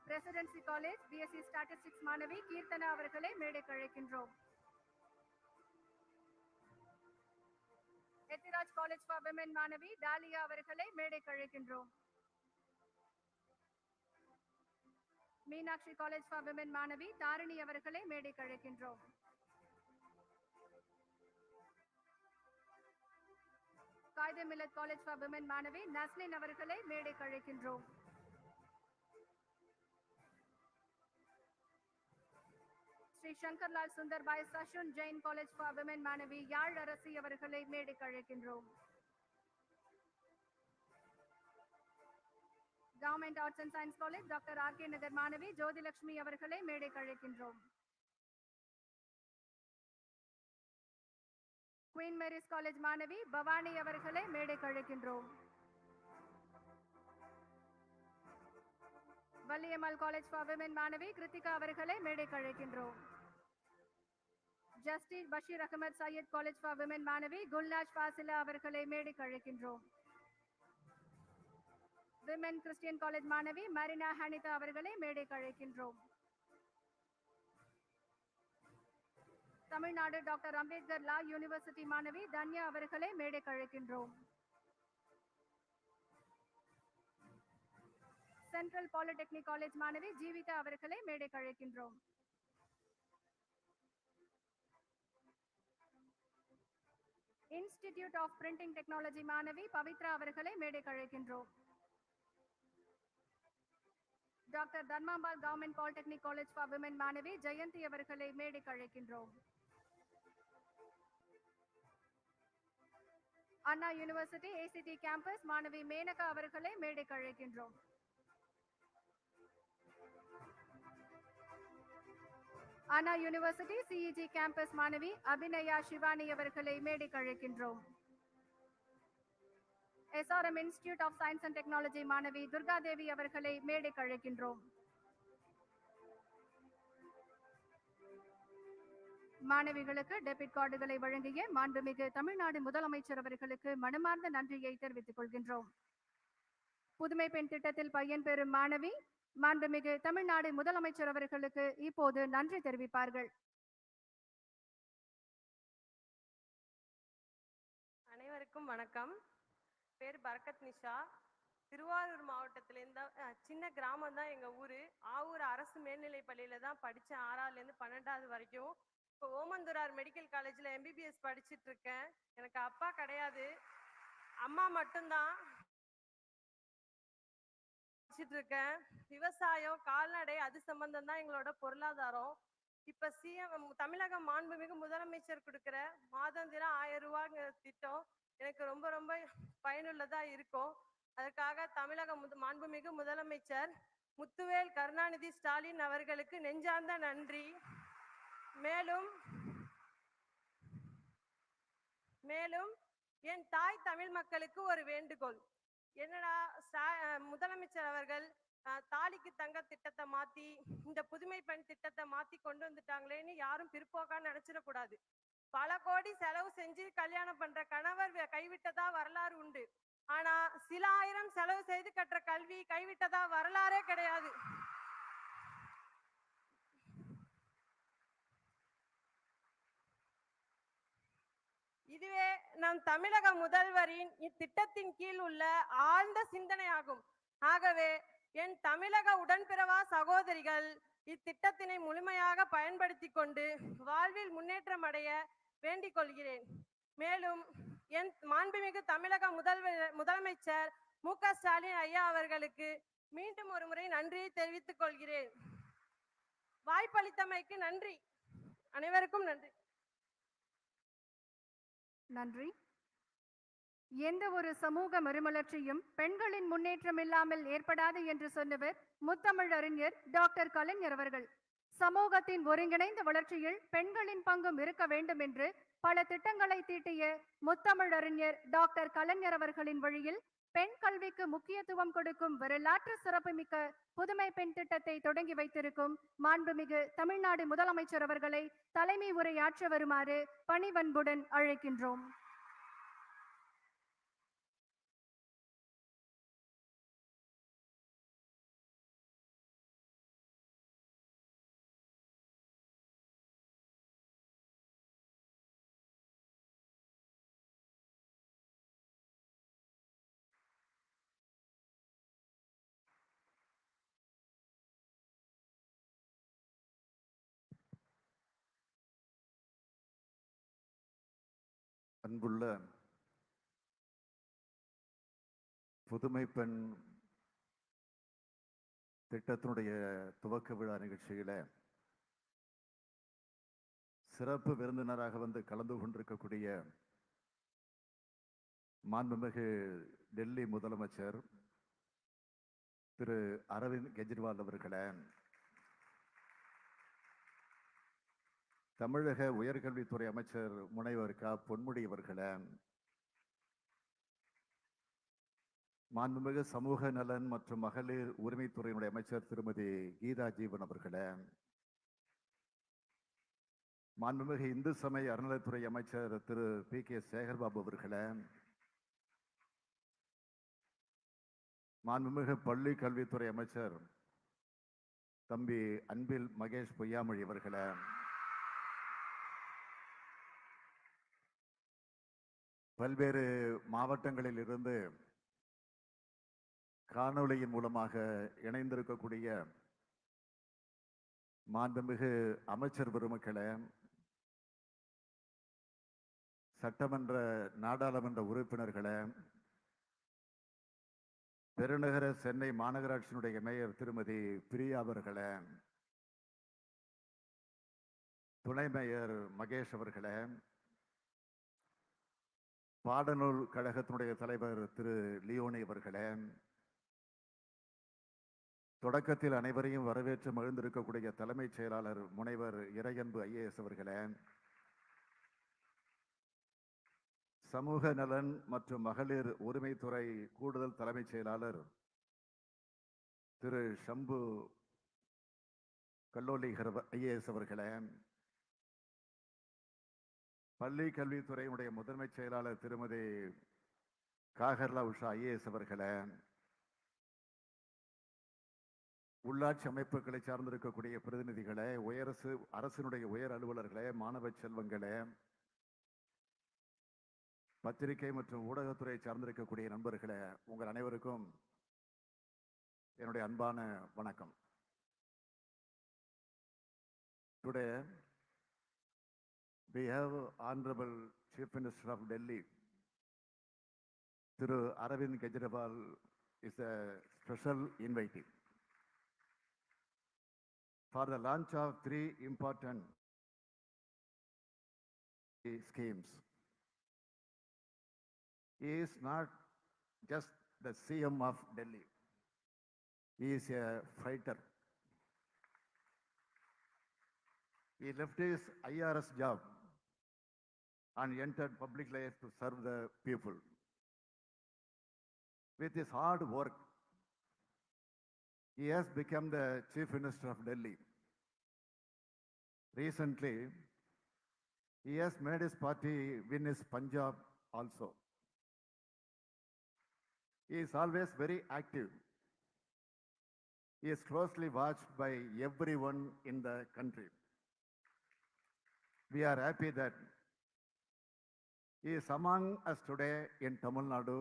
பிரசிடென்சி காலேஜ் பிஎஸ்சி ஸ்டாட்டிஸ்டிக்ஸ் மாணவி கீர்த்தனா அவர்களை மேடைக்கு அழைக்கின்றோம். எத்திராஜ் காலேஜ் ஃபார் விமென் மாணவி டாலியா அவர்களை மேடைக்கு அழைக்கின்றோம். மீனாட்சி காலேஜ் ஃபார் விமென் மாணவி தாரிணி அவர்களை மேடைக்கு அழைக்கின்றோம். Quaide Millath college for women மாணவி நஸ்லின் அவர்களை மேடைக்கு அழைக்கின்றோம். Sri Sankarlal Sundarbai Shasun Jain college for women மாணவி யாழ் அரசி அவர்களை மேடைக்கு அழைக்கின்றோம். Government arts and science college doctor R K. Nagar மாணவி ஜோதிலட்சுமி அவர்களை மேடைக்கு அழைக்கின்றோம். குயின் மேரிஸ் காலேஜ் மாணவி பவானி அவர்களை மேடைக்கு அழைக்கின்றோம். வள்ளியம்மாள் காலேஜ் ஃபார் விமென் மாணவி கிருத்திகா அவர்களை மேடைக்கு அழைக்கின்றோம். Justice Basheer Ahmed Sayeed college for women மாணவி குல்நாஜ் ஃபாசிலா அவர்களை மேடைக்கு அழைக்கின்றோம். விமென் கிறிஸ்டியன் காலேஜ் மாணவி மரினா ஹனிதா அவர்களை மேடைக்கு அழைக்கின்றோம். தமிழ்நாடு டாக்டர் அம்பேத்கர் லா யூனிவர்சிட்டி மாணவி தன்யா அவர்களை மேடைக்கு அழைக்கின்றோம். சென்ட்ரல் பாலிடெக்னிக் காலேஜ் மாணவி ஜீவிதா அவர்களை மேடைக்கு அழைக்கின்றோம். இன்ஸ்டிடியூட் ஆஃப் பிரிண்டிங் டெக்னாலஜி மாணவி பவித்ரா அவர்களை மேடைக்கு அழைக்கின்றோம். Doctor Dharmambal government polytechnic college for women மாணவி ஜெயந்தி அவர்களை மேடைக்கு அழைக்கின்றோம். அண்ணா யூனிவர்சிட்டி ஏசிடி கேம்பஸ் மாணவி மேனகா அவர்களை மேடைக்கு அழைக்கின்றோம். அண்ணா யூனிவர்சிட்டி சிஇஜி கேம்பஸ் மாணவி அபிநயா சிவானி அவர்களை மேடைக்கு அழைக்கின்றோம். SRM institute of science and technology மாணவி துர்காதேவி அவர்களை மேடைக்கு அழைக்கின்றோம். மாணவிகளுக்கு டெபிட் கார்டுகளை வழங்கிய மாண்புமிகு தமிழ்நாடு முதலமைச்சர் அவர்களுக்கு மனமார்ந்த நன்றியை தெரிவித்துக் கொள்கின்றோம். புதுமை பெண் திட்டத்தில் பயன்பெறும் மாணவி மாண்புமிகு தமிழ்நாடு முதலமைச்சர் அவர்களுக்கு இப்போது நன்றி தெரிவிப்பார்கள். அனைவருக்கும் வணக்கம். பேர் பரக்கத் நிஷா. திருவாரூர் மாவட்டத்திலேருந்து சின்ன கிராமம் தான் எங்கள் ஊர். ஆவூர் அரசு மேல்நிலை பள்ளியில் தான் படித்தேன் 6ஆவதுலேருந்து 12ஆவது வரைக்கும். இப்போ ஓமந்தூரார் மெடிக்கல் காலேஜில் எம்பிபிஎஸ் படிச்சுட்டு இருக்கேன். எனக்கு அப்பா கிடையாது, அம்மா மட்டும்தான் படிச்சுட்டு இருக்கேன். விவசாயம், கால்நடை அது சம்பந்தம் தான் எங்களோட பொருளாதாரம். இப்போ சிஎம் தமிழக மாண்புமிகு முதலமைச்சர் கொடுக்குற மாதாந்திரம் 1000 ரூபாங்கிற திட்டம் எனக்கு ரொம்ப ரொம்ப பயனுள்ளதாக இருக்கும். அதற்காக தமிழக மாண்புமிகு முதலமைச்சர் முத்துவேல் கருணாநிதி ஸ்டாலின் அவர்களுக்கு நெஞ்சார்ந்த நன்றி. மேலும் மேலும் என் தாய் தமிழ் மக்களுக்கு ஒரு வேண்டுகோள். என்னடா முதலமைச்சர் அவர்கள் தாலிக்கு தங்க திட்டத்தை மாத்தி இந்த புதுமை பெண் திட்டத்தை மாத்தி கொண்டு வந்துட்டாங்களேன்னு யாரும் பிற்போக்கா நினைச்சிடக்கூடாது. பல கோடி செலவு செஞ்சு கல்யாணம் பண்ற கணவர் கைவிட்டதா வரலாறு உண்டு. ஆனா சில ஆயிரம் செலவு செய்து கற்ற கல்வி கைவிட்டதா வரலாறே கிடையாது. இதுவே நம் தமிழக முதல்வரின் இத்திட்டத்தின் கீழ் உள்ள ஆழ்ந்த சிந்தனையாகும். ஆகவே என் தமிழக உடன்பிறவா சகோதரிகள் இத்திட்டத்தினை முழுமையாக பயன்படுத்தி கொண்டு வாழ்வில் முன்னேற்றம் அடைய வேண்டிக் கொள்கிறேன். மேலும் என் மாண்புமிகு தமிழக முதலமைச்சர் மு.க. ஸ்டாலின் ஐயா அவர்களுக்கு மீண்டும் ஒரு முறை நன்றியை தெரிவித்துக் கொள்கிறேன். வாய்ப்பளித்தமைக்கு நன்றி. அனைவருக்கும் நன்றி. நன்றி. எந்த ஒரு சமூக மறுமலர்ச்சியும் பெண்களின் முன்னேற்றம் இல்லாமல் ஏற்படாது என்று சொன்னவர் முத்தமிழ் அறிஞர் டாக்டர் கலைஞர் அவர்கள். சமூகத்தின் ஒருங்கிணைந்த வளர்ச்சியில் பெண்களின் பங்கும் இருக்க வேண்டும் என்று பல திட்டங்களை தீட்டிய முத்தமிழ் அறிஞர் டாக்டர் கலைஞர் அவர்களின் வழியில் பெண் கல்விக்கு முக்கியத்துவம் கொடுக்கும் வரலாற்று சிறப்புமிக்க புதுமை பெண் திட்டத்தை தொடங்கி வைத்திருக்கும் மாண்புமிகு தமிழ்நாடு முதலமைச்சர் அவர்களை தலைமை உரையாற்ற வருமாறு பணிவன்புடன் அழைக்கின்றோம். அன்புள்ள புதுமை பெண் திட்டத்தினுடைய துவக்க விழா நிகழ்ச்சியில சிறப்பு விருந்தினராக வந்து கலந்து கொண்டிருக்கக்கூடிய மாண்புமிகு டெல்லி முதலமைச்சர் திரு அரவிந்த் கெஜ்ரிவால் அவர்களே, தமிழக உயர்கல்வித்துறை அமைச்சர் முனைவர் க பொன்முடி அவர்களே, மாண்புமிகு சமூக நலன் மற்றும் மகளிர் உரிமைத்துறையினுடைய அமைச்சர் திருமதி கீதா ஜீவன் அவர்களே, மாண்புமிகு இந்து சமய அறநிலைத்துறை அமைச்சர் திரு பி.கே. சேகர்பாபு அவர்களே, மாண்புமிகு பள்ளி கல்வித்துறை அமைச்சர் தம்பி அன்பில் மகேஷ் பொய்யாமொழி அவர்களே, பல்வேறு மாவட்டங்களில் இருந்து காணொளியின் மூலமாக இணைந்திருக்கக்கூடிய மாண்புமிகு அமைச்சர் பெருமக்களே, சட்டமன்ற நாடாளுமன்ற உறுப்பினர்களே, பெருநகர சென்னை மாநகராட்சியினுடைய மேயர் திருமதி பிரியா அவர்களே, துணை மேயர் மகேஷ் அவர்களே, பாடநூல் கழகத்தினுடைய தலைவர் திரு லியோனி அவர்களே, தொடக்கத்தில் அனைவரையும் வரவேற்று மகிழ்ந்திருக்கக்கூடிய தலைமைச் செயலாளர் முனைவர் இறையன்பு ஐஏஎஸ் அவர்களே, சமூக நலன் மற்றும் மகளிர் உரிமைத்துறை கூடுதல் தலைமைச் செயலாளர் திரு ஷம்பு கல்லோலிகர் ஐஏஎஸ் அவர்களே, பள்ளி கல்வித்துறையினுடைய முதன்மை செயலாளர் திருமதி காகர்லா உஷா ஐஏஎஸ் அவர்களே, உள்ளாட்சி அமைப்புகளை சார்ந்திருக்கக்கூடிய பிரதிநிதிகளே, அரசினுடைய உயர் அலுவலர்களே, மாணவ செல்வங்களே, பத்திரிகை மற்றும் ஊடகத்துறை சார்ந்திருக்கக்கூடிய நண்பர்களே, உங்கள் அனைவருக்கும் என்னுடைய அன்பான வணக்கம். Today we have Honorable Chief Minister of Delhi, Thiru Arvind Kejriwal is a special invitee for the launch of 3 important schemes. He is not just the CM of Delhi. He is a fighter. He left his IRS job and entered public life to serve the people. With his hard work, he has become the Chief Minister of Delhi. Recently, he has made his party win his Punjab also. He is always very active. He is closely watched by everyone in the country. We are happy that he is among us today in Tamil Nadu.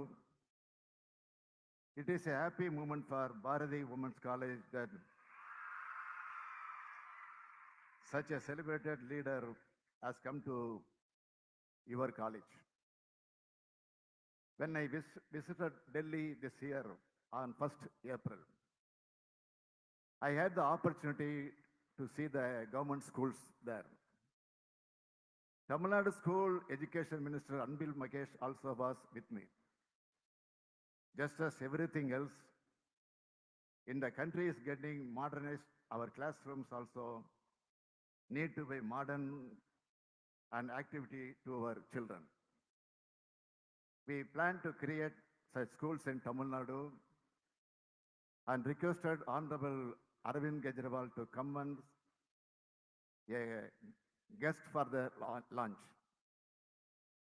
It is a happy moment for Bharati Women's College that such a celebrated leader has come to your college. When I visited Delhi this year on 1st April, I had the opportunity to see the government schools there. Tamil Nadu School Education Minister Anbil Makesh also was with me. Just as everything else in the country is getting modernized, our classrooms also need to be modern and activity to our children. We plan to create such schools in Tamil Nadu and requested Honorable Arvind Kejriwal to come and a guest for the launch.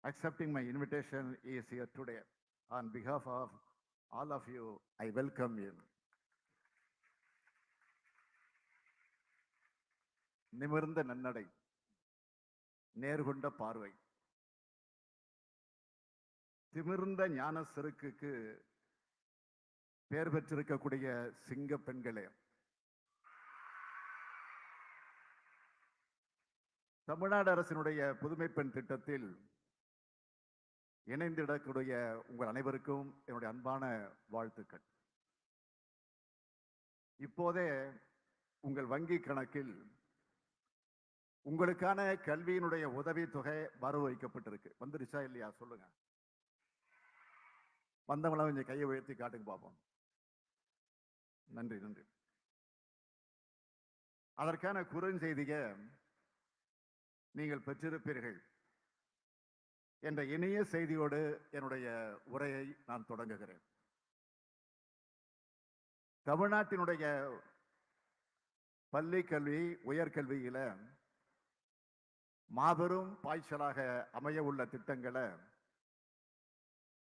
Accepting my invitation, he is here today. On behalf of all of you, I welcome him. நிமிர்ந்த நன்னடை, நேர்கொண்ட பார்வை, திமிர்ந்த ஞான செருக்குக்கு பெயர் பெற்றிருக்கக்கூடிய சிங்க பெண்களே, தமிழ்நாடு அரசினுடைய புதுமை பெண் திட்டத்தில் இணைந்திடக்கூடிய உங்கள் அனைவருக்கும் என்னுடைய அன்பான வாழ்த்துக்கள். இப்போதே உங்கள் வங்கி கணக்கில் உங்களுக்கான கல்வியினுடைய உதவித்தொகை வரவு வைக்கப்பட்டிருக்கு. வந்துருச்சா இல்லையா சொல்லுங்க. வந்தவங்கள கொஞ்சம் கையை உயர்த்தி காட்டுங்க பார்ப்போம். நன்றி நன்றி. அதற்கான குறுஞ்செய்தியை நீங்கள் பெற்றிருப்பீர்கள் என்ற இனிய செய்தியோடு என்னுடைய உரையை நான் தொடங்குகிறேன். தமிழ்நாட்டினுடைய பள்ளி கல்வி உயர்கல்வியில மாபெரும் பாய்ச்சலாக அமைய உள்ள திட்டங்களை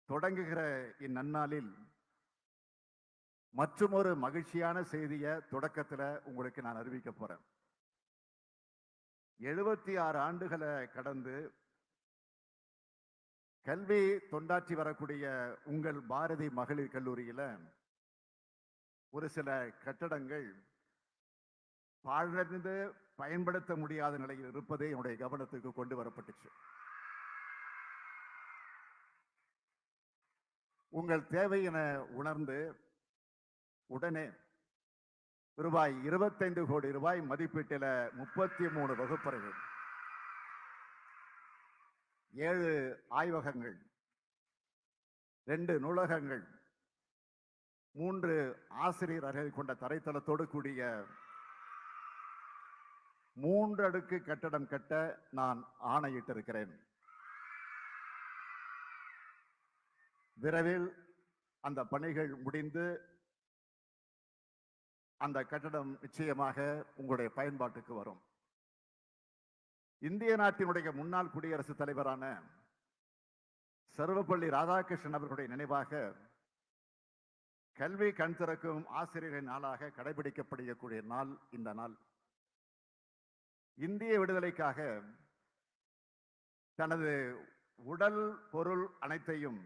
தொடங்குகிற இந்நன்னாளில் மற்றுமொரு மகிழ்ச்சியான செய்தியை தொடக்கத்தில் உங்களுக்கு நான் அறிவிக்க போறேன். 76 ஆண்டுகளை கடந்து கல்வி தொண்டாற்றி வரக்கூடிய உங்கள் பாரதி மகளிர் கல்லூரியில ஒரு சில கட்டடங்கள் பாழடைந்து பயன்படுத்த முடியாத நிலையில் இருப்பதே என்னுடைய கவனத்துக்கு கொண்டு வரப்பட்டுச்சு. உங்கள் தேவை என உணர்ந்து உடனே ரூபாய் 25 கோடி ரூபாய் மதிப்பீட்டில் 33 வகுப்பறைகள், 7 ஆய்வகங்கள், 2 நூலகங்கள், 3 ஆசிரியர் அறைகள் கொண்ட தரைத்தளத்தோடு கூடிய 3 அடுக்கு கட்டடம் கட்ட நான் ஆணையிட்டிருக்கிறேன். விரைவில் அந்த பணிகள் முடிந்து அந்த கட்டடம் நிச்சயமாக உங்களுடைய பயன்பாட்டுக்கு வரும். இந்திய நாட்டினுடைய முன்னாள் குடியரசுத் தலைவரான சர்வப்பள்ளி ராதாகிருஷ்ணன் அவர்களுடைய நினைவாக கல்வி கண் திறக்கும் ஆசிரியரின் நாளாக கடைபிடிக்கப்படக்கூடிய நாள் இந்த நாள். இந்திய விடுதலைக்காக தனது உடல் பொருள் அனைத்தையும்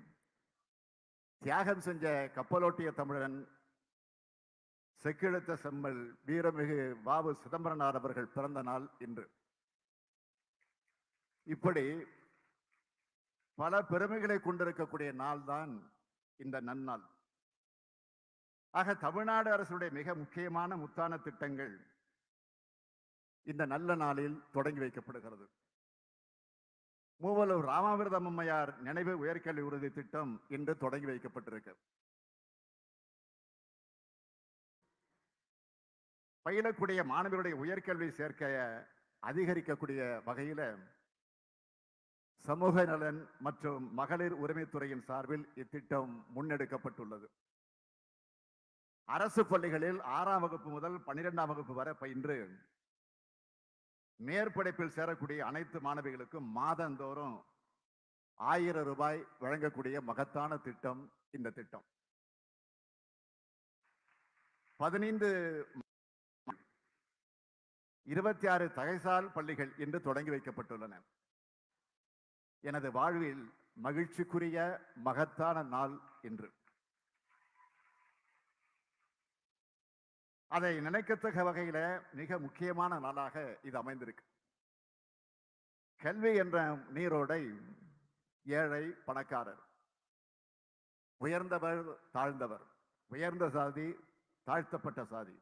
தியாகம் செஞ்ச கப்பலோட்டிய தமிழன் செக்கிழுத்த செம்மல் வீரமிகு வாவு சிதம்பரனார் அவர்கள் பிறந்த நாள் இன்று. இப்படி பல பெருமைகளை கொண்டிருக்கக்கூடிய நாள் தான் இந்த நன்னாள். ஆக தமிழ்நாடு அரசுடைய மிக முக்கியமான முத்தான திட்டங்கள் இந்த நல்ல நாளில் தொடங்கி வைக்கப்படுகிறது. மூவலூர் ராமாமிர்தம் அம்மையார் நினைவு உயர்கல்வி உறுதி திட்டம் இன்று தொடங்கி வைக்கப்பட்டிருக்கு. பயிலக்கூடிய மாணவருடைய உயர்கல்வி சேர்க்கையை அதிகரிக்கக்கூடிய வகையில் சமூக நலன் மற்றும் மகளிர் உரிமைத்துறையின் சார்பில் இத்திட்டம் முன்னெடுக்கப்பட்டுள்ளது. அரசு பள்ளிகளில் 6ஆம் வகுப்பு முதல் 12ஆம் வகுப்பு வரை பயின்று மேற்படிப்பில் சேரக்கூடிய அனைத்து மாணவிகளுக்கும் மாதந்தோறும் 1000 ரூபாய் வழங்கக்கூடிய மகத்தான திட்டம் இந்த திட்டம். 15 26 தகைசால் பள்ளிகள் இன்று தொடங்கி வைக்கப்பட்டுள்ளன. எனது வாழ்வில் மகிழ்ச்சிக்குரிய மகத்தான நாள் இன்று. அதை நினைக்கத்தக்க வகையில மிக முக்கியமான நாளாக இது அமைந்திருக்கு. கல்வி என்ற நீரோடை ஏழை பணக்காரர், உயர்ந்தவர் தாழ்ந்தவர், உயர்ந்த சாதி தாழ்த்தப்பட்ட சாதி,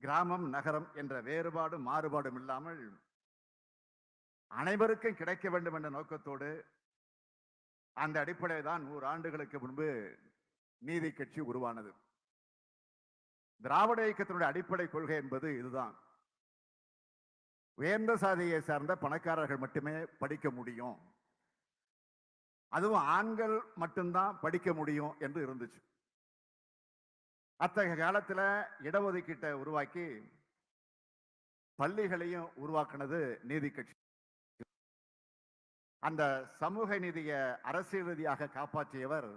கிராமம் நகரம் என்ற வேறுபாடு மாறுபாடும் இல்லாமல் அனைவருக்கும் கிடைக்க வேண்டும் என்ற நோக்கத்தோடு அந்த அடிப்படையில் தான் 100 ஆண்டுகளுக்கு முன்பு நீதி கட்சி உருவானது. திராவிட இயக்கத்தினுடைய அடிப்படை கொள்கை என்பது இதுதான். உயர்ந்த சாதியை சார்ந்த பணக்காரர்கள் மட்டுமே படிக்க முடியும், அதுவும் ஆண்கள் மட்டும்தான் படிக்க முடியும் என்று இருந்துச்சு. அத்தகைய காலத்தில் இடஒதுக்கீட்டை உருவாக்கி பள்ளிகளையும் உருவாக்குனது நீதி கட்சி. அந்த சமூக நீதியை அரசியல் ரீதியாக காப்பாற்றியவர்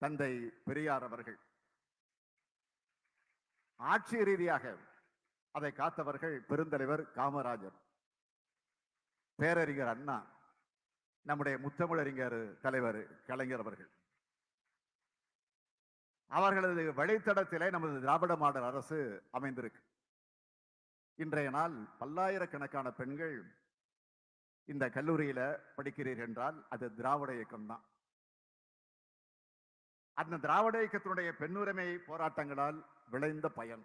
தந்தை பெரியார் அவர்கள். ஆட்சி ரீதியாக அதை காத்தவர்கள் பெருந்தலைவர் காமராஜர், பேரறிஞர் அண்ணா, நம்முடைய முத்தமிழறிஞர் தலைவர் கலைஞர் அவர்கள். அவர்களது வழித்தடத்திலே நமது திராவிட மாடல் அரசு அமைந்திருக்கு. இன்றைய நாள் பல்லாயிரக்கணக்கான பெண்கள் இந்த கல்லூரியில படிக்கிறீர்கள் என்றால் அது திராவிட இயக்கம் தான். அந்த திராவிட இயக்கத்தினுடைய பெண்ணுரிமை போராட்டங்களால் விளைந்த பயன்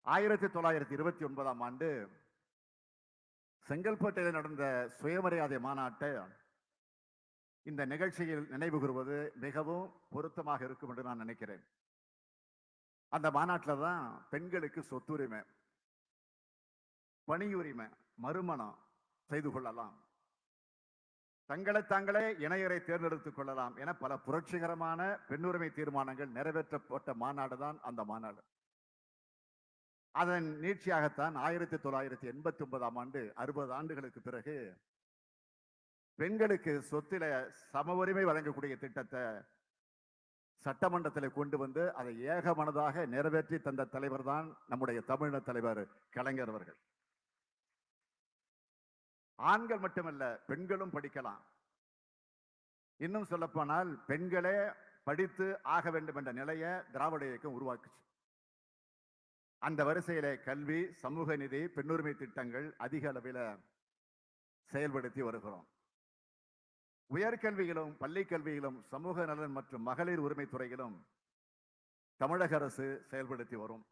1929ஆம் ஆண்டு செங்கல்பட்டில் நடந்த சுயமரியாதை மாநாட்டை இந்த நிகழ்ச்சியில் நினைவு கூறுவது மிகவும் பொருத்தமாக இருக்கும் என்று நான் நினைக்கிறேன். அந்த மாநாட்டில் தான் பெண்களுக்கு சொத்துரிமை, பணியுரிமை, மறுமணம் செய்து கொள்ளலாம், தங்களை தாங்களே இணையரை தேர்ந்தெடுத்துக் கொள்ளலாம் என பல புரட்சிகரமான பெண்ணுரிமை தீர்மானங்கள் நிறைவேற்றப்பட்ட மாநாடு தான் அந்த மாநாடு. அதன் நீட்சியாகத்தான் 1989ஆம் ஆண்டு 60 ஆண்டுகளுக்கு பிறகு பெண்களுக்கு சொத்தில சம உரிமை வழங்கக்கூடிய திட்டத்தை சட்டமன்றத்தில் கொண்டு வந்து அதை ஏகமனதாக நிறைவேற்றி தந்த தலைவர் தான் நம்முடைய தமிழக தலைவர் கலைஞர் அவர்கள். ஆண்கள் மட்டுமல்ல, பெண்களும் படிக்கலாம். இன்னும் சொல்ல போனால் பெண்களே படித்து ஆக வேண்டும் என்ற நிலையை திராவிட இயக்கம் உருவாக்குச்சு. அந்த வரிசையிலே கல்வி, சமூக நீதி, பெண்ணுரிமை திட்டங்கள் அதிக அளவில் செயல்படுத்தி வருகிறோம். உயர்கல்வியிலும் பள்ளி கல்வியிலும் சமூக நலன் மற்றும் மகளிர் உரிமை துறையிலும் தமிழக அரசு செயல்படுத்தி வரும்.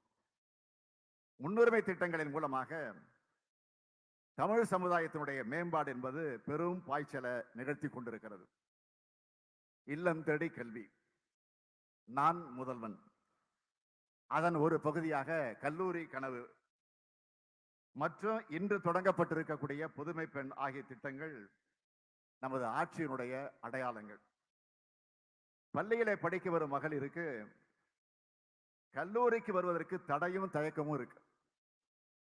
முன்னுரிமை திட்டங்களின் மூலமாக தமிழ் சமுதாயத்தினுடைய மேம்பாடு என்பது பெரும் பாய்ச்சலை நிகழ்த்தி கொண்டிருக்கிறது. இல்லம் தேடி கல்வி, நான் முதல்வன், அதன் ஒரு பகுதியாக கல்லூரி கனவு மற்றும் இன்று தொடங்கப்பட்டிருக்கக்கூடிய புதுமை பெண் ஆகிய திட்டங்கள் நமது ஆட்சியினுடைய அடையாளங்கள். பள்ளியிலே படிக்க வரும் மகளிருக்கு கல்லூரிக்கு வருவதற்கு தடையும் தயக்கமும் இருக்கு.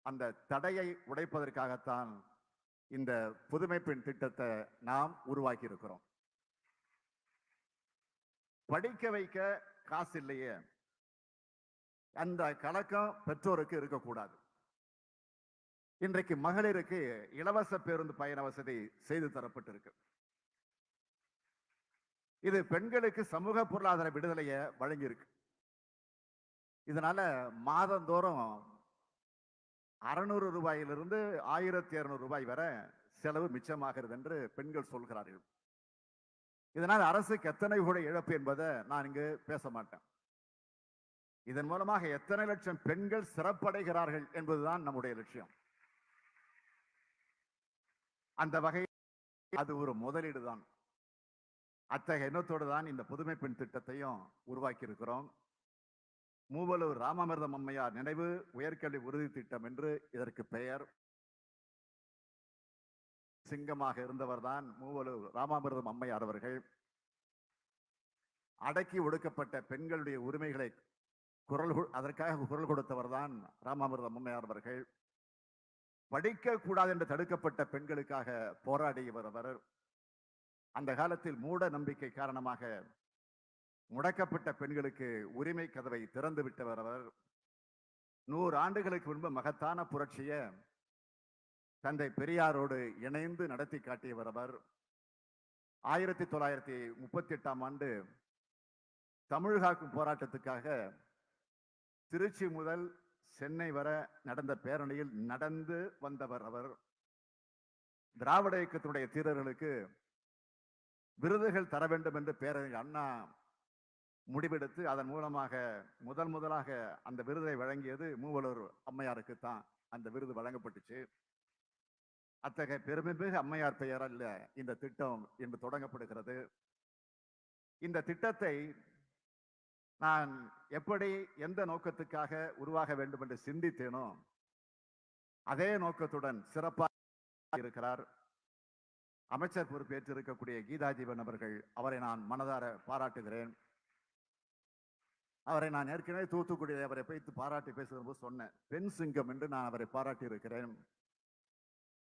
அந்த தடையை உடைப்பதற்காகத்தான் இந்த புதுமை பெண் திட்டத்தை நாம் உருவாக்கி இருக்கிறோம். படிக்க வைக்க காசு இல்லையே, அந்த கலக்கம் பெற்றோருக்கு இருக்கக்கூடாது. இன்றைக்கு மகளிருக்கு இலவச பேருந்து பயண வசதி செய்து தரப்பட்டிருக்கு. இது பெண்களுக்கு சமூக பொருளாதார விடுதலையை வழங்கியிருக்கு. இதனால மாதந்தோறும் 600 ரூபாயிலிருந்து 1200 ரூபாய் வரை செலவு மிச்சமாகிறது என்று பெண்கள் சொல்கிறார்கள். இதனால் அரசுக்கு எத்தனை கூட இழப்பு என்பதை நான் இங்கு பேச மாட்டேன். இதன் மூலமாக எத்தனை லட்சம் பெண்கள் சிறப்படைகிறார்கள் என்பதுதான் நம்முடைய லட்சியம். அந்த வகையில் அது ஒரு முதலீடு தான். அத்தகைய எண்ணத்தோடு தான் இந்த புதுமை பெண் திட்டத்தையும் உருவாக்கி இருக்கிறோம். மூவலூர் ராமாமிர்தம் அம்மையார் நினைவு உயர்கல்வி உறுதி திட்டம் என்று இதற்கு பெயர். சிங்கமாக இருந்தவர் தான் மூவலூர் ராமாமிர்தம் அம்மையார் அவர்கள். அடக்கி ஒடுக்கப்பட்ட பெண்களுடைய உரிமைகளை அதற்காக குரல் கொடுத்தவர் தான் ராமாமிர்தம் அம்மையார் அவர்கள். படிக்க கூடாது என்று தடுக்கப்பட்ட பெண்களுக்காக போராடியவர் அவர். அந்த காலத்தில் மூட நம்பிக்கை காரணமாக முடக்கப்பட்ட பெண்களுக்கு உரிமை கதவை திறந்து விட்டவர் அவர். 100 ஆண்டுகளுக்கு முன்பு மகத்தான புரட்சியை தந்தை பெரியாரோடு இணைந்து நடத்தி காட்டியவர் அவர். 1938ஆம் ஆண்டு தமிழ் காக்கும் போராட்டத்துக்காக திருச்சி முதல் சென்னை வரை நடந்த பேரணியில் நடந்து வந்தவர் அவர். திராவிட இயக்கத்தினுடைய தீரர்களுக்கு விருதுகள் தர வேண்டும் என்று பேரறிஞர் அண்ணா முடிவெடுத்து அதன் மூலமாக முதலாக அந்த விருதை வழங்கியது மூவலூர் அம்மையாருக்கு தான் அந்த விருது வழங்கப்பட்டுச்சு. அத்தகைய பெருமைமிகு அம்மையார் பெயரால் இந்த திட்டம் இன்று தொடங்கப்படுகிறது. இந்த திட்டத்தை நான் எப்படி எந்த நோக்கத்துக்காக உருவாக வேண்டும் என்று சிந்தித்தேனோ அதே நோக்கத்துடன் சிறப்பாக இருக்கிறார் அமைச்சர் பொறுப்பேற்றிருக்கக்கூடிய கீதா ஜீவன் அவர்கள். அவரை நான் மனதார பாராட்டுகிறேன். அவரை நான் ஏற்கனவே தூத்துக்குடியில் அவரை வைத்து பாராட்டி பேசுகிற போது சொன்னேன், பெண் சிங்கம் என்று நான் அவரை பாராட்டி இருக்கிறேன்.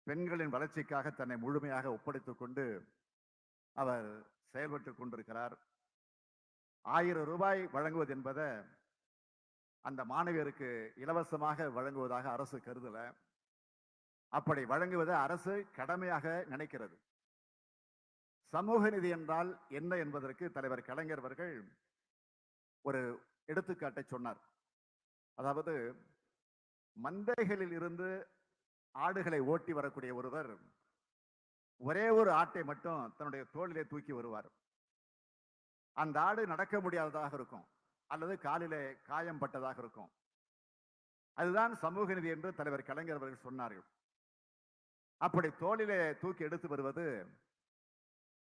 பெண்களின் வளர்ச்சிக்காக தன்னை முழுமையாக ஒப்படைத்துக் கொண்டு அவர் செயல்பட்டுக் கொண்டிருக்கிறார். 1000 ரூபாய் வழங்குவது என்பதை அந்த மாணவியருக்கு இலவசமாக வழங்குவதாக அரசு கருதல. அப்படி வழங்குவதை அரசு கடமையாக நினைக்கிறது. சமூக நீதி என்றால் என்ன என்பதற்கு தலைவர் கலைஞர் அவர்கள் ஒரு எடுத்துக்காட்டை சொன்னார். அதாவது மந்தைகளில் இருந்து ஆடுகளை ஓட்டி வரக்கூடிய ஒருவர் ஒரே ஒரு ஆட்டை மட்டும் தன்னுடைய தோளிலே தூக்கி வருவார். அந்த ஆடு நடக்க முடியாததாக இருக்கும் அல்லது காலிலே காயம் பட்டதாக இருக்கும். அதுதான் சமூக நீதி என்று தலைவர் கலைஞர் அவர்கள் சொன்னார்கள். அப்படி தோளிலே தூக்கி எடுத்து வருவது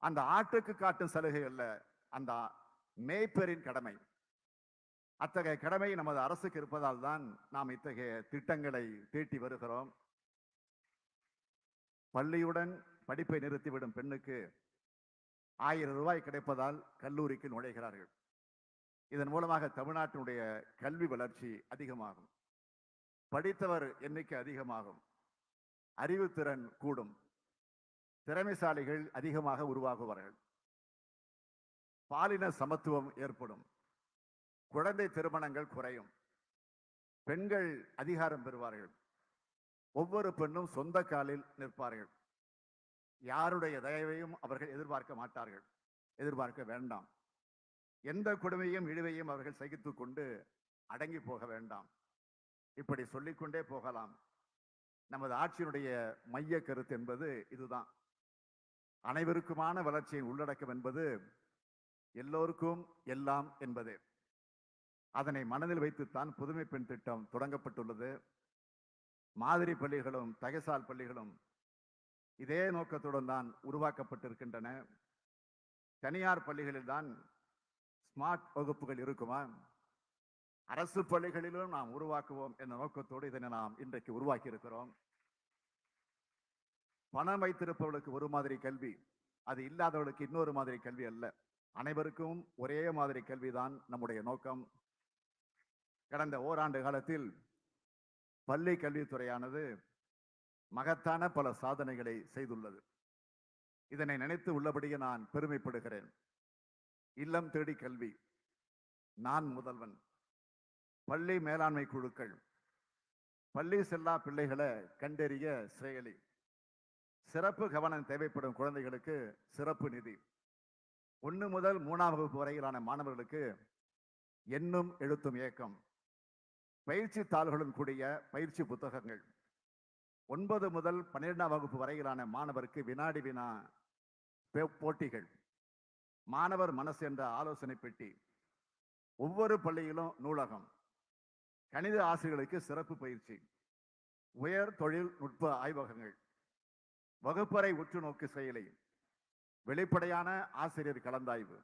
அந்த ஆட்டுக்கு காட்டும் சலுகை அல்ல, அந்த மேய்ப்பரின் கடமை. அத்தகைய கடமை நமது அரசுக்கு இருப்பதால் தான் நாம் இத்தகைய திட்டங்களை தீட்டி வருகிறோம். பள்ளியுடன் படிப்பை நிறுத்திவிடும் பெண்ணுக்கு 1000 ரூபாய் கிடைப்பதால் கல்லூரிக்கு நுழைகிறார்கள். இதன் மூலமாக தமிழ்நாட்டினுடைய கல்வி வளர்ச்சி அதிகமாகும், படித்தவர் எண்ணிக்கை அதிகமாகும், அறிவுத்திறன் கூடும், திறமைசாலிகள் அதிகமாக உருவாகுவார்கள், பாலின சமத்துவம் ஏற்படும், குழந்தை திருமணங்கள் குறையும், பெண்கள் அதிகாரம் பெறுவார்கள், ஒவ்வொரு பெண்ணும் சொந்த காலில் நிற்பார்கள், யாருடைய தயவையும் அவர்கள் எதிர்பார்க்க மாட்டார்கள், எதிர்பார்க்க வேண்டாம், எந்த கொடுமையும் இழிவையும் அவர்கள் சகித்துக் கொண்டு அடங்கி போக வேண்டாம். இப்படி சொல்லிக்கொண்டே போகலாம். நமது ஆட்சியினுடைய மைய கருத்து என்பது இதுதான். அனைவருக்குமான வளர்ச்சியின் உள்ளடக்கம் என்பது எல்லோருக்கும் எல்லாம் என்பதே. அதனை மனதில் வைத்துத்தான் புதுமை பெண் திட்டம் தொடங்கப்பட்டுள்ளது. மாதிரி பள்ளிகளும் தகைசால் பள்ளிகளும் இதே நோக்கத்துடன் தான் உருவாக்கப்பட்டிருக்கின்றன. தனியார் பள்ளிகளில் தான் ஸ்மார்ட் வகுப்புகள் இருக்குமா? அரசு பள்ளிகளிலும் நாம் உருவாக்குவோம் என்ற நோக்கத்தோடு இதனை நாம் இன்றைக்கு உருவாக்கி இருக்கிறோம். பணம் வைத்திருப்பவர்களுக்கு ஒரு மாதிரி கல்வி, அது இல்லாதவர்களுக்கு இன்னொரு மாதிரி கல்வி அல்ல, அனைவருக்கும் ஒரே மாதிரி கல்விதான் நம்முடைய நோக்கம். கடந்த ஓராண்டு காலத்தில் பள்ளி கல்வித்துறையானது மகத்தான பல சாதனைகளை செய்துள்ளது. இதனை நினைத்து உள்ளபடியே நான் பெருமைப்படுகிறேன். இல்லம் தேடி கல்வி, நான் முதல்வன், பள்ளி மேலாண்மை குழுக்கள், பள்ளி செல்லா பிள்ளைகளை கண்டறிய செயலி, சிறப்பு கவனம் தேவைப்படும் குழந்தைகளுக்கு சிறப்பு நிதி, 1 முதல் 3ஆம் வகுப்பு வரையிலான மாணவர்களுக்கு எண்ணும் எழுத்தும் இயக்கம், பயிற்சி தாள்களுடன் கூடிய பயிற்சி புத்தகங்கள், 9 முதல் 12ஆம் வகுப்பு வரையிலான மாணவருக்கு வினாடி வினா போட்டிகள், மாணவர் மனசு என்ற ஆலோசனை பெட்டி, ஒவ்வொரு பள்ளியிலும் நூலகம், கணித ஆசிரியர்களுக்கு சிறப்பு பயிற்சி, உயர் தொழில்நுட்ப ஆய்வகங்கள், வகுப்பறை உற்றுநோக்கு செயலி, வெளிப்படையான ஆசிரியர் கலந்தாய்வு,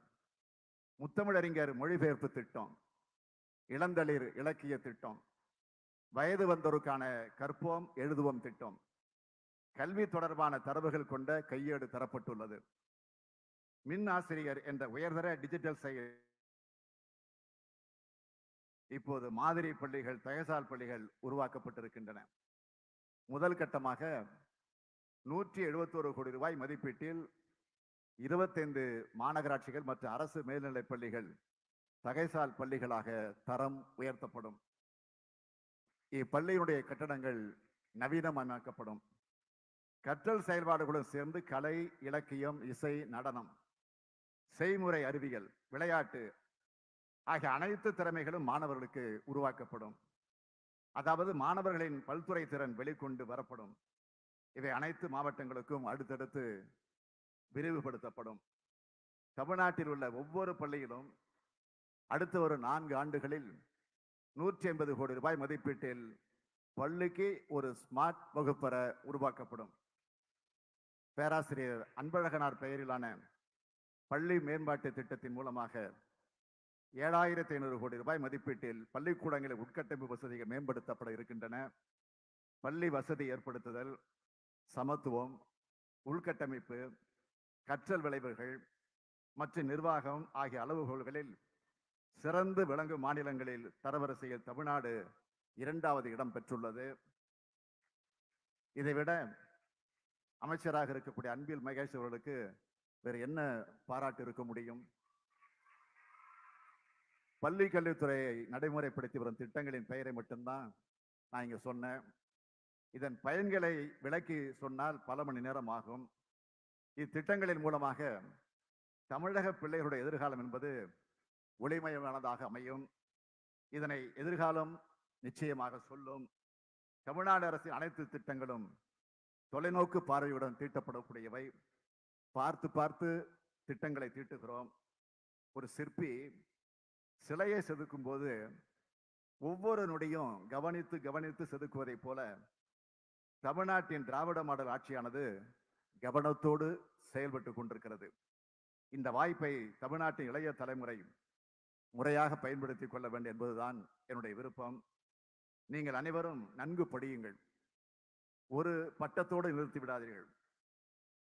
முத்தமிழறிஞர் மொழிபெயர்ப்பு திட்டம், இளந்தளிர் இலக்கிய திட்டம், வயது வந்தோருக்கான கற்போம் எழுதுவோம் திட்டம், கல்வி தொடர்பான தரவுகள் கொண்ட கையேடு தரப்பட்டுள்ளது. மின் ஆசிரியர் என்ற உயர்தர டிஜிட்டல் செயல். இப்போது மாதிரி பள்ளிகள், தகைசால் பள்ளிகள் உருவாக்கப்பட்டிருக்கின்றன. முதல் கட்டமாக 171 கோடி ரூபாய் மதிப்பீட்டில் 25 மாநகராட்சிகள் மற்றும் அரசு மேல்நிலைப் பள்ளிகள் தகைசால் பள்ளிகளாக தரம் உயர்த்தப்படும். இப்பள்ளியினுடைய கட்டடங்கள் நவீனமயமாக்கப்படும். கற்றல் செயல்பாடுகளுடன் சேர்ந்து கலை, இலக்கியம், இசை, நடனம், செய்முறை அறிவியல், விளையாட்டு ஆகிய அனைத்து திறமைகளும் மாணவர்களுக்கு உருவாக்கப்படும். அதாவது மாணவர்களின் பல்துறை திறன் வெளிக்கொண்டு வரப்படும். இவை அனைத்து மாவட்டங்களுக்கும் அடுத்தடுத்து விரிவுபடுத்தப்படும். தமிழ்நாட்டில் உள்ள ஒவ்வொரு பள்ளியிலும் அடுத்த ஒரு 4 ஆண்டுகளில் 180 கோடி ரூபாய் மதிப்பீட்டில் பள்ளிக்கு ஒரு ஸ்மார்ட் வகுப்பறை உருவாக்கப்படும். பேராசிரியர் அன்பழகனார் பெயரிலான பள்ளி மேம்பாட்டு திட்டத்தின் மூலமாக 7500 கோடி ரூபாய் மதிப்பீட்டில் பள்ளிக்கூடங்களில் உட்கட்டமைப்பு வசதிகள் மேம்படுத்தப்பட இருக்கின்றன. பள்ளி வசதி ஏற்படுத்துதல், சமத்துவம், உள்கட்டமைப்பு, கற்றல் விளைவுகள் மற்றும் நிர்வாகம் ஆகிய அளவுகோல்களில் சிறந்து விளங்கும் மாநிலங்களில் தரவரிசையில் தமிழ்நாடு 2வது இடம் பெற்றுள்ளது. இதைவிட அமைச்சராக இருக்கக்கூடிய அன்பில் மகேஷ் அவர்களுக்கு வேறு என்ன பாராட்டு இருக்க முடியும்? பள்ளி கல்வித்துறையை நடைமுறைப்படுத்தி வரும் திட்டங்களின் பெயரை மட்டும்தான் நான் இங்க சொன்னேன். இதன் பயன்களை விளக்கி சொன்னால் பல மணி நேரம் ஆகும். இத்திட்டங்களின் மூலமாக தமிழக பிள்ளைகளுடைய எதிர்காலம் என்பது ஒளிமயமானதாக அமையும். இதனை எதிர்காலம் நிச்சயமாக சொல்லும். தமிழ்நாடு அரசின் அனைத்து திட்டங்களும் தொலைநோக்கு பார்வையுடன் தீட்டப்படக்கூடியவை. பார்த்து பார்த்து திட்டங்களை தீட்டுகிறோம். ஒரு சிற்பி சிலையை செதுக்கும் போது ஒவ்வொரு நொடியும் கவனித்து கவனித்து செதுக்குவதைப் போல தமிழ்நாட்டின் திராவிட மாடல் ஆட்சியானது கவனத்தோடு செயல்பட்டு கொண்டிருக்கிறது. இந்த வாய்ப்பை தமிழ்நாட்டின் இளைய தலைமுறை முறையாக பயன்படுத்திக் கொள்ள வேண்டும் என்பதுதான் என்னுடைய விருப்பம். நீங்கள் அனைவரும் நன்கு படியுங்கள். ஒரு பட்டத்தோடு நிறுத்தி விடாதீர்கள்.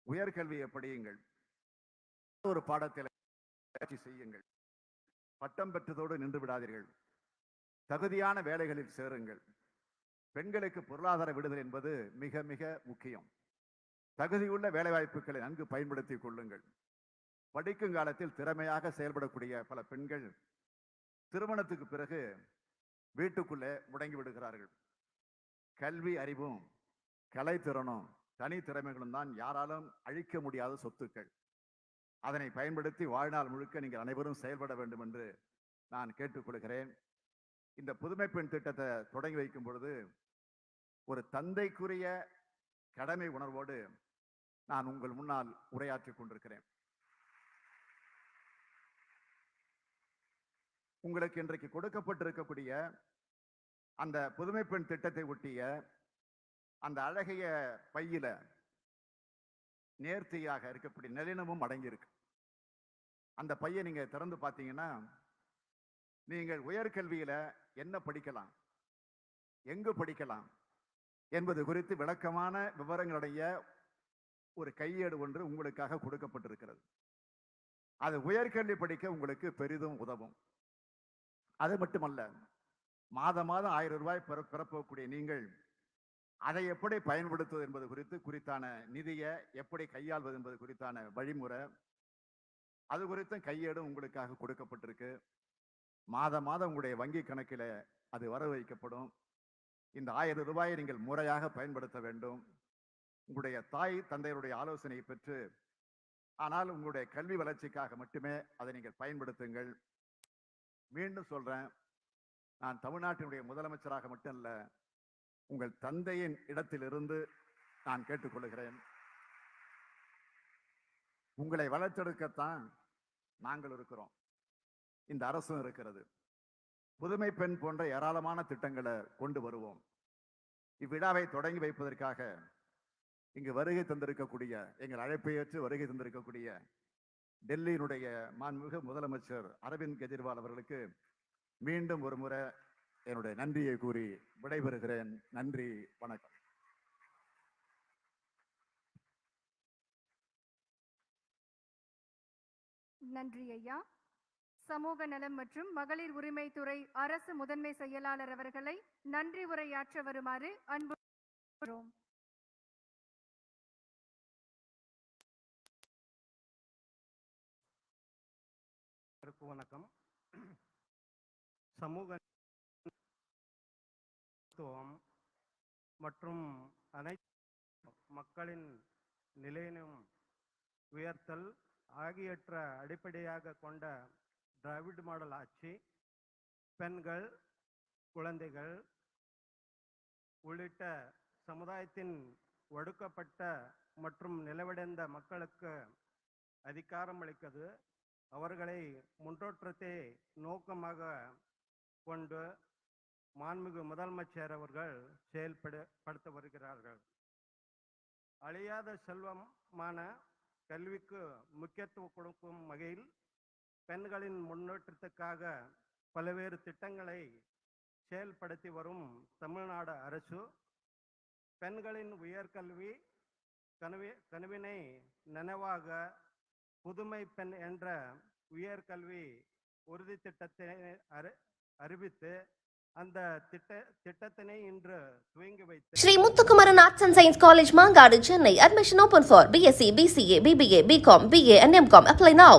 உயர்கல்வியை படியுங்கள். ஒரு பாடத்தில் பயிற்சி செய்யுங்கள். பட்டம் பெற்றதோடு நின்று விடாதீர்கள். தகுதியான வேலைகளில் சேருங்கள். பெண்களுக்கு பொருளாதார விடுதலை என்பது மிக மிக முக்கியம். தகுதியுள்ள வேலைவாய்ப்புகளை நன்கு பயன்படுத்திக் கொள்ளுங்கள். படிக்கும் காலத்தில் திறமையாக செயல்படக்கூடிய பல பெண்கள் திருமணத்துக்கு பிறகு வீட்டுக்குள்ளே முடங்கி விடுகிறார்கள். கல்வி அறிவும் கலைத்திறனும் தனித்திறமைகளும் தான் யாராலும் அழிக்க முடியாத சொத்துக்கள். அதனை பயன்படுத்தி வாழ்நாள் முழுக்க நீங்கள் அனைவரும் செயல்பட வேண்டும் என்று நான் கேட்டுக்கொள்கிறேன். இந்த புதுமை பெண் திட்டத்தை தொடங்கி வைக்கும் பொழுது ஒரு தந்தைக்குரிய கடமை உணர்வோடு நான் உங்கள் முன்னால் உரையாற்றிக் கொண்டிருக்கிறேன். உங்களுக்கு இன்றைக்கு கொடுக்கப்பட்டிருக்கக்கூடிய அந்த புதுமை பெண் திட்டத்தை ஒட்டிய அந்த அழகிய பையில நேர்த்தியாக இருக்கக்கூடிய நளினமும் அடங்கியிருக்கு. அந்த பையை நீங்க திறந்து பார்த்தீங்கன்னா நீங்கள் உயர்கல்வியில என்ன படிக்கலாம், எங்கு படிக்கலாம் என்பது குறித்து விளக்கமான விவரங்களுடைய ஒரு கையேடு ஒன்று உங்களுக்காக கொடுக்கப்பட்டிருக்கிறது. அது உயர்கல்வி படிக்க உங்களுக்கு பெரிதும் உதவும். அது மட்டுமல்ல, மாதம் 1000 ரூபாய் பெறப்போகக்கூடிய நீங்கள் அதை எப்படி பயன்படுத்துவது என்பது குறித்தான நிதியை எப்படி கையாள்வது என்பது குறித்தான வழிமுறை, அது குறித்தும் கையேடும் உங்களுக்காக கொடுக்கப்பட்டிருக்கு. மாதம் உங்களுடைய வங்கி கணக்கில் அது வர வைக்கப்படும். இந்த 1000 ரூபாயை நீங்கள் முறையாக பயன்படுத்த வேண்டும். உங்களுடைய தாய் தந்தையருடைய ஆலோசனையை பெற்று, ஆனால் உங்களுடைய கல்வி வளர்ச்சிக்காக மட்டுமே அதை நீங்கள் பயன்படுத்துங்கள். மீண்டும் சொல்றேன், நான் தமிழ்நாட்டினுடைய முதலமைச்சராக மட்டும் இல்ல, உங்கள் தந்தையின் இடத்திலிருந்து நான் கேட்டுக்கொள்கிறேன். உங்களை வளர்த்தெடுக்கத்தான் நாங்கள் இருக்கிறோம், இந்த அரசும் இருக்கிறது. புதுமை பெண் போன்ற ஏராளமான திட்டங்களை கொண்டு வருவோம். இவ்விழாவை தொடங்கி வைப்பதற்காக இங்கு வருகை தந்திருக்கக்கூடிய, எங்கள் அழைப்பை ஏற்று வருகை தந்திருக்கக்கூடிய டெல்லியினுடைய மாண்புமிகு முதலமைச்சர் அரவிந்த் கெஜ்ரிவால் அவர்களுக்கு மீண்டும் ஒரு முறை என்னுடைய நன்றியை கூறி விடைபெறுகிறேன். நன்றி, வணக்கம். நன்றி ஐயா. சமூக நலம் மற்றும் மகளிர் உரிமைத்துறை அரசு முதன்மை செயலாளர் அவர்களை நன்றி உரையாற்ற வருமாறு அன்பு. வணக்கம். சமூக மற்றும் அனைத்து மக்களின் நிலையினும் உயர்த்தல் ஆகியவற்ற அடிப்படையாக கொண்ட திராவிட மாடல் ஆட்சி பெண்கள், குழந்தைகள் உள்ளிட்ட சமுதாயத்தின் ஒடுக்கப்பட்ட மற்றும் நிலவடைந்த மக்களுக்கு அதிகாரம் அளிக்கிறது. அவர்களை முன்னேற்றத்தை நோக்கமாக கொண்டு மாண்புமிகு முதலமைச்சர் அவர்கள் செயல்படுத்த வருகிறார்கள். அழியாத செல்வமான கல்விக்கு முக்கியத்துவம் கொடுக்கும் வகையில் பெண்களின் முன்னேற்றத்துக்காக பல்வேறு திட்டங்களை செயல்படுத்தி வரும் தமிழ்நாடு அரசு பெண்களின் உயர்கல்வி கனவினை நனவாக புதுமை பெண் என்ற உயர்கல்வி உறுதி திட்டத்தை அறிவித்து அந்த திட்டத்தினை இன்று துவங்கி வைத்து Sri Muthukumaran Arts and Science College, Mangadu, Chennai. Admission open for BSc, BCA, BBA, BCom, BA and MCom. Apply now.